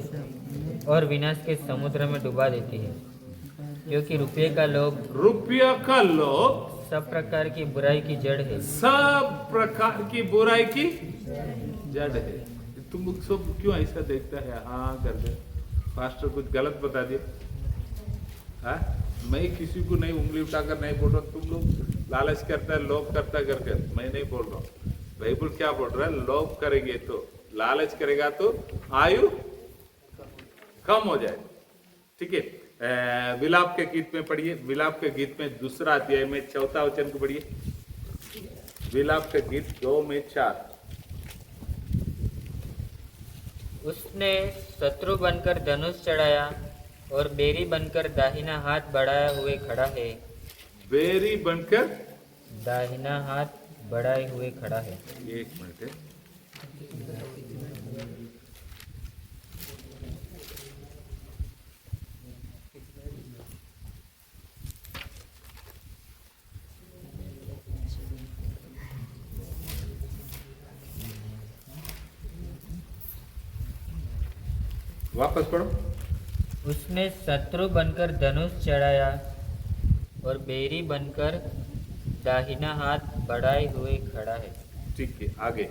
Speaker 3: और विनाश के समुद्र में डुबा देती है। क्योंकि रुपये का लोभ सब प्रकार की बुराई की जड़ है।
Speaker 1: सब प्रकार की बुराई की जड़ है। तुम लोग सब क्यों ऐसा देखता है, हाँ कर दे, पास्टर कुछ गलत बता दिया। हाँ, मैं किसी को नहीं उंगली उठाकर नहीं बोल रहा, तुम लोग लालच करता है, लोभ करता करके, मैं नहीं बोल रहा हूँ। बाइबल क्या बोल रहा है, लोभ करेंगे तो, लालच करेगा तो आयु कम हो जाए। ठीक है, विलाप के गीत में पढ़िए, विलाप के गीत में 2 अध्याय में 4 वचन को पढ़िए। विलाप के गीत 2 में 4।
Speaker 3: उसने शत्रु बनकर धनुष चढ़ाया और बेरी बनकर दाहिना हाथ बढ़ाए हुए खड़ा है।
Speaker 1: बेरी बनकर
Speaker 3: दाहिना हाथ बढ़ाए हुए खड़ा है।
Speaker 1: 1 मिनट है। वापस पढ़ो।
Speaker 3: उसने शत्रु बनकर धनुष चढ़ाया और बेरी बनकर दाहिना हाथ बढ़ाए हुए खड़ा है।
Speaker 1: ठीक है, आगे।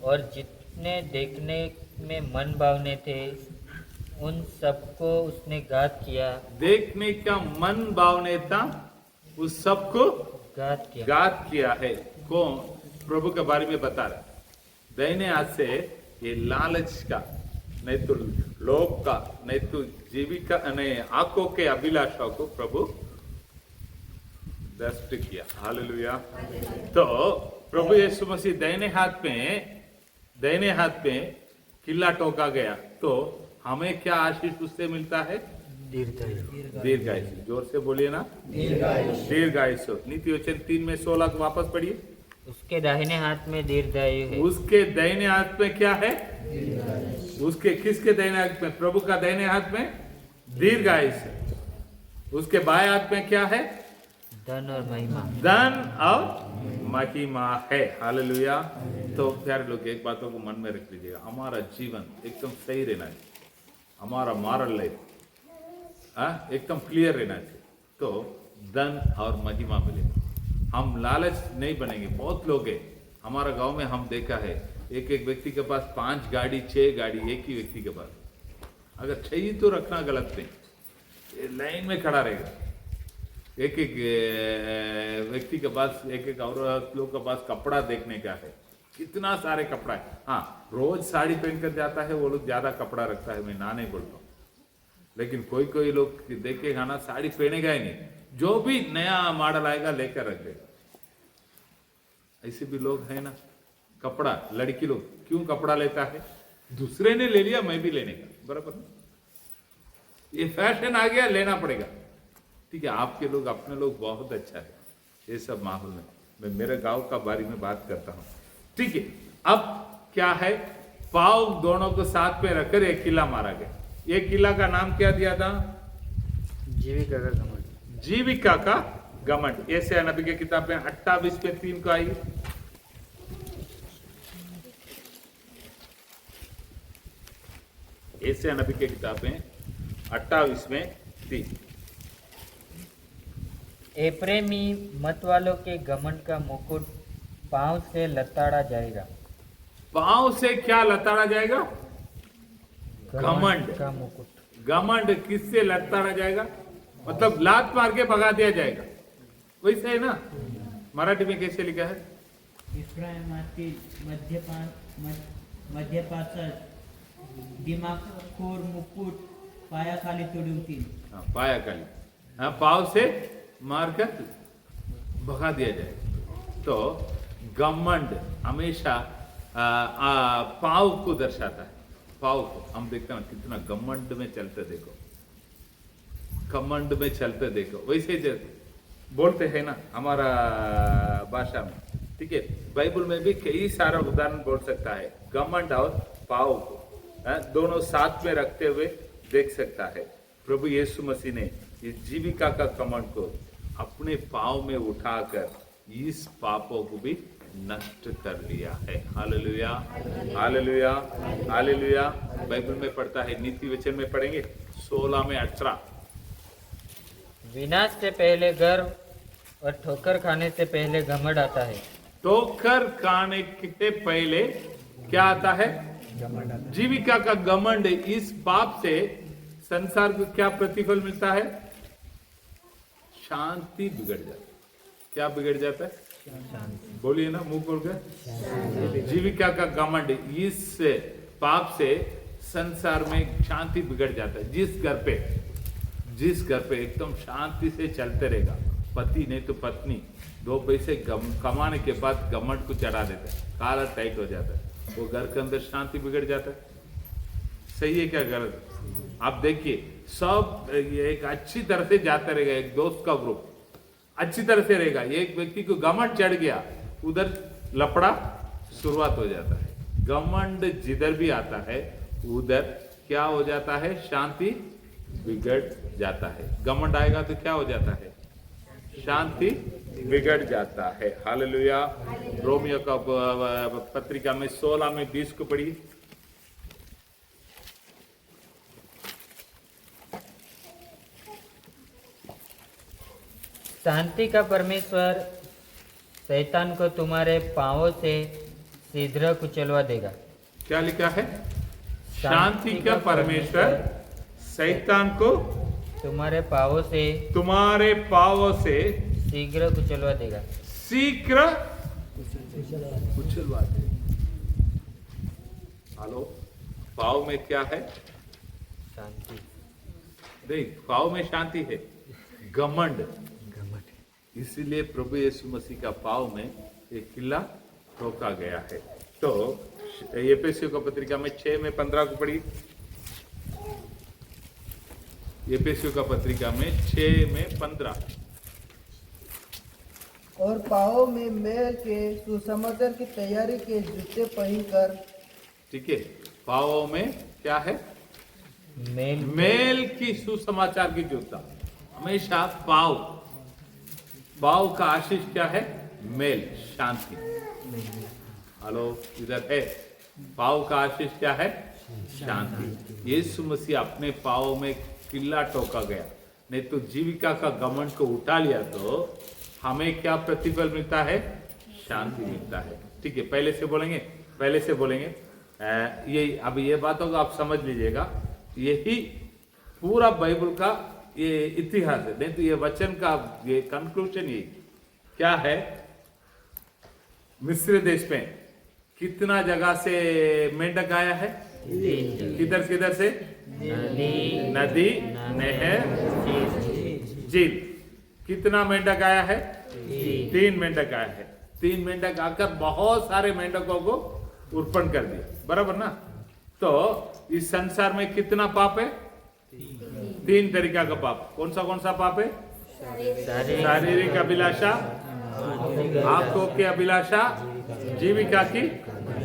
Speaker 3: और जितने देखने में मन भावने थे उन सबको उसने घात किया।
Speaker 1: देखने का मन भावने था, उस सबको
Speaker 3: घात किया।
Speaker 1: घात किया है। कौन? प्रभु के बारे में बता रहा है। दाहिने हाथ से ये लालच का, नहीं तो लोभ का, नहीं तो जीविका, नहीं आंखों के अभिलाषा को प्रभु दष्ट किया। हालेलुया। तो प्रभु यीशु मसीह दाहिने हाथ में किला ठोका गया, तो हमें क्या आशीष उससे मिलता है? दीर्घायुष्य। जोर से बोलिए ना, दीर्घायुष्य। नीति वचन 3 में 16 को वापस पढ़िए।
Speaker 3: उसके दाहिने हाथ में दीर्घायु है।
Speaker 1: उसके दाहिने हाथ में क्या है? उसके किसके दाहिने हाथ में? प्रभु का दाहिने हाथ में दीर्घायुष्य। उसके बाएं हाथ में क्या है?
Speaker 3: धन और महिमा।
Speaker 1: धन और महिमा है। हालेलुया। तो प्यारे लोग, एक बातों को मन में रख लीजिएगा, हमारा जीवन एकदम सही रहना चाहिए, हमारा मॉरल लाइफ एकदम क्लियर रहना चाहिए, तो धन और महिमा मिलेगा। हम लालच नहीं बनेंगे। बहुत लोग हैं हमारा गांव में, हम देखा है, एक एक व्यक्ति के पास 5 गाड़ी 6 गाड़ी, एक ही व्यक्ति के पास। अगर चाहिए तो रखना गलत नहीं, लाइन में खड़ा रहेगा। एक एक व्यक्ति के पास, एक एक औरत लोग के पास कपड़ा देखने का है, कितना सारे कपड़ा है। हाँ, रोज साड़ी पहनकर जाता है वो लोग, ज्यादा कपड़ा रखता है, मैं ना नहीं बोलता हूँ। लेकिन कोई कोई लोग देखेगा ना, साड़ी पहनेगा ही नहीं, जो भी नया मॉडल आएगा लेकर रख देगा। ऐसे भी लोग हैं ना। कपड़ा, लड़की लोग क्यों कपड़ा लेता है? दूसरे ने ले लिया, मैं भी लेने का, बराबर। ये फैशन आ गया, लेना पड़ेगा। ठीक है, आपके लोग, अपने लोग बहुत अच्छा है ये सब माहौल में। मैं मेरे गांव का बारे में बात करता हूँ। ठीक है, अब क्या है, पाव दोनों को साथ में रखकर एक किला मारा गया। ये किला का नाम क्या दिया था?
Speaker 3: जीविका का घमंड।
Speaker 1: जीविका का घमंड। ऐसे नबी की किताब में 28 में 3 को आई। ऐसे नबी की किताब में 28 में 3।
Speaker 3: एप्रेमी मत वालों के घमंड का मुकुट पांव से लताड़ा जाएगा।
Speaker 1: पांव से क्या लताड़ा जाएगा? घमंड
Speaker 3: का मुकुट।
Speaker 1: घमंड किससे लताड़ा जाएगा? मतलब लात मार के भगा दिया जाएगा। वैसे है ना। मराठी में कैसे लिखा है?
Speaker 2: इफ्रायमातील मध्यपाचा दिमाखोर मुकुट पायाखाली तुडवतील।
Speaker 1: हाँ, पाया खाली। हाँ, पाव से मारकर भगा दिया जाएगा। तो घमंड हमेशा पाव को दर्शाता है। पाव को हम देखते हैं कितना घमंड में चलते देखो, घमंड में चलते देखो। वैसे बोलते हैं ना हमारा भाषा में, ठीक है। बाइबल में भी कई सारा उदाहरण बोल सकता है, घमंड और पाव को दोनों साथ में रखते हुए देख सकता है। प्रभु यीशु मसीह ने इस जीविका का घमंड को अपने पाव में उठाकर इस पापों को भी नष्ट कर लिया है। Hallelujah, hallelujah, hallelujah. बाइबल में पढ़ता है, नीति वचन में पढ़ेंगे 16 में 18।
Speaker 3: विनाश से पहले गर्व और ठोकर खाने से पहले घमंड आता है।
Speaker 1: ठोकर खाने के पहले क्या आता है? जीविका का घमंड। इस पाप से संसार को क्या प्रतिफल मिलता है? शांति बिगड़ जाती है। क्या बिगड़ जाता है? बोलिए ना, मुंह खोल कर। जीविका का घमंड, इस पाप से संसार में शांति बिगड़ जाता है। जिस घर पे एकदम शांति से चलते रहेगा, पति नहीं तो पत्नी, 2 पैसे कमाने के बाद घमंड को चढ़ा देता है, काला टाइट हो जाता है, वो घर के अंदर शांति बिगड़ जाता है। सही है क्या गलत? आप देखिए, सब एक अच्छी तरह से जाता रहेगा, एक दोस्त का ग्रुप अच्छी तरह से रहेगा, एक व्यक्ति को घमंड चढ़ गया, उधर लफड़ा शुरुआत हो जाता है। घमंड जिधर भी आता है उधर क्या हो जाता है? शांति बिगड़ जाता है। घमंड आएगा तो क्या हो जाता है? शांति बिगड़ जाता है। हालेलुया। रोमियो का पत्रिका में 16 में 20 को पढ़िए।
Speaker 3: शांति का परमेश्वर शैतान को तुम्हारे पांवों से शीघ्र कुचलवा देगा।
Speaker 1: क्या लिखा है? शांति का परमेश्वर शैतान को
Speaker 3: तुम्हारे पांवों से शीघ्र कुचलवा देगा।
Speaker 1: शीघ्र कुचलवा दे। हेलो, पाव में क्या है?
Speaker 3: शांति।
Speaker 1: देख, पाव में शांति है, घमंड। इसीलिए प्रभु यीशु मसीह का पाव में एक किला ठोका गया है। तो एफेसियों का पत्रिका में 6 में 15 को पढ़िए। एफेसियों का पत्रिका में 6 में 15।
Speaker 4: और पाँव में मेल के सुसमाचार की तैयारी के जूते पहनकर। ठीक है,
Speaker 1: पावों में क्या है? मेल की सुसमाचार की जूता। हमेशा पाव का आशीष क्या है? मेल, शांति। हेलो, इधर है। पाव का आशीष क्या है? शांति। यीशु मसीह अपने पाव में किला ठोका गया, नहीं तो जीविका का घमंड को उठा लिया तो हमें क्या प्रतिफल मिलता है? शांति मिलता है। ठीक है, पहले से बोलेंगे। ये अब ये बातों को आप समझ लीजिएगा, यही पूरा बाइबल का ये इतिहास है। नहीं तो ये वचन का ये कंक्लूजन ये क्या है? मिस्र देश में कितना जगह से मेंढक आया है? किधर से? नदी, नहर, झील। कितना मेंढक आया है? 3 मेंढक आया है। 3 मेंढक आकर बहुत सारे मेंढकों को उत्पन्न कर दिया, बराबर ना? तो इस संसार में कितना पाप है? 3 तरीका का पाप। कौन सा पाप है? शारीरिक अभिलाषा, आंखों की अभिलाषा, जीविका की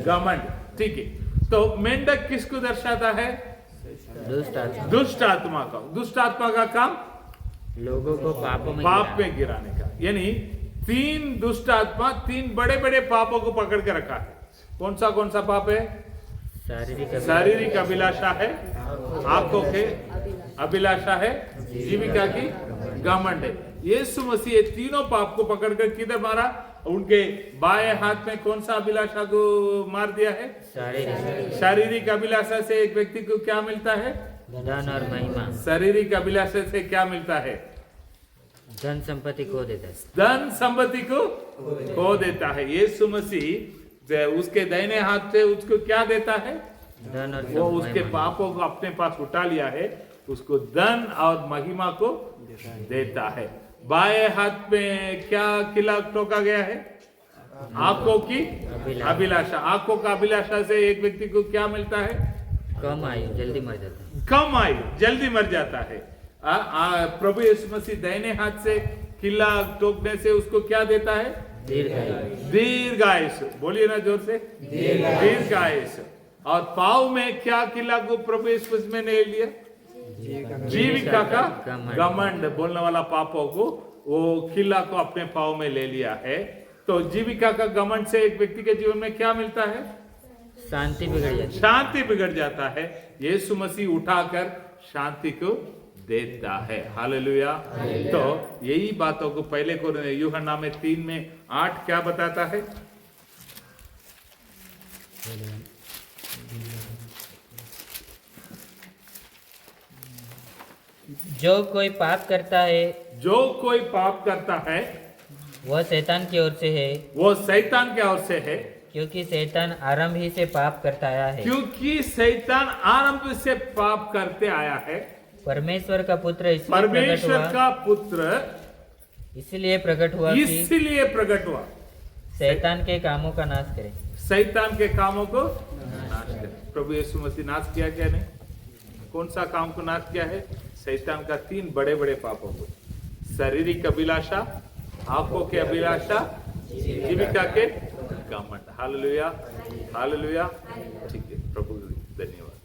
Speaker 1: घमंड। ठीक है, तो मेंढक किसको दर्शाता है? दुष्ट आत्मा का। दुष्ट आत्मा का काम
Speaker 3: लोगों को
Speaker 1: पाप में गिराने का। यानी 3 दुष्ट आत्मा 3 बड़े बड़े पापों को पकड़ के रखा है। कौन सा पाप है? शारीरिक अभिलाषा है, आंखों के अभिलाषा है, जीविका की घमंड है। यीशु मसीह ये तीनों पाप को पकड़कर किधर मारा? उनके बाएं हाथ में कौन सा अभिलाषा को मार दिया है? शारीरिक अभिलाषा से एक व्यक्ति को क्या मिलता है?
Speaker 3: धन और महिमा।
Speaker 1: शारीरिक अभिलाषा से क्या मिलता है?
Speaker 3: धन संपत्ति को देता है।
Speaker 1: धन संपत्ति को खो देता है। यीशु मसीह उसके दाहिने हाथ से उसको क्या देता है?
Speaker 3: धन और
Speaker 1: वो उसके पापों को अपने पास उठा लिया है, उसको धन और महिमा को देता है। बाएं हाथ में क्या किला ठोका गया है? आंखों की अभिलाषा। आंखों का अभिलाषा से एक व्यक्ति को क्या मिलता है?
Speaker 3: कम आयु जल्दी मर जाता है।
Speaker 1: कम आयु जल्दी मर जाता है। प्रभु यीशु मसीह दाहिने हाथ से किला ठोकने से उसको क्या देता है?
Speaker 3: दीर्घायु।
Speaker 1: दीर्घायुष। बोलिए ना जोर से, दीर्घायुष। और पाव में क्या किला को प्रभु यीशु मसीह में ले लिया? जीविका का घमंड। बोलने वाला पापों को वो किला को अपने पाव में ले लिया है। तो जीविका का घमंड से एक व्यक्ति के जीवन में क्या मिलता है?
Speaker 3: शांति बिगड़ जाती है।
Speaker 1: शांति बिगड़ जाता है। यीशु मसीह उठाकर शांति को देता है। हालेलुया। तो यही बातों को पहले को यूहन्ना में 3:8 क्या बताता है?
Speaker 3: जो कोई पाप करता है,
Speaker 1: जो कोई पाप करता है
Speaker 3: वह शैतान की ओर से है,
Speaker 1: वो शैतान की ओर से है,
Speaker 3: क्योंकि शैतान आरंभ ही से पाप करता आया है।
Speaker 1: क्योंकि शैतान आरंभ से पाप करते आया है।
Speaker 3: परमेश्वर का पुत्र
Speaker 1: परमेश्वर का पुत्र
Speaker 3: इसलिए प्रकट हुआ कि
Speaker 1: इसलिए प्रकट हुआ
Speaker 3: शैतान के कामों का नाश करे।
Speaker 1: शैतान के कामों को नाश करे। प्रभु यीशु मसीह नाश किया क्या? नहीं। कौन सा काम को नाश किया है? शैतान का 3 बड़े बड़े पापों को। शारीरिक अभिलाषा, आंखों की अभिलाषा, जीविका के घमंड। Hallelujah, hallelujah. ठीक है, प्रभु धन्यवाद।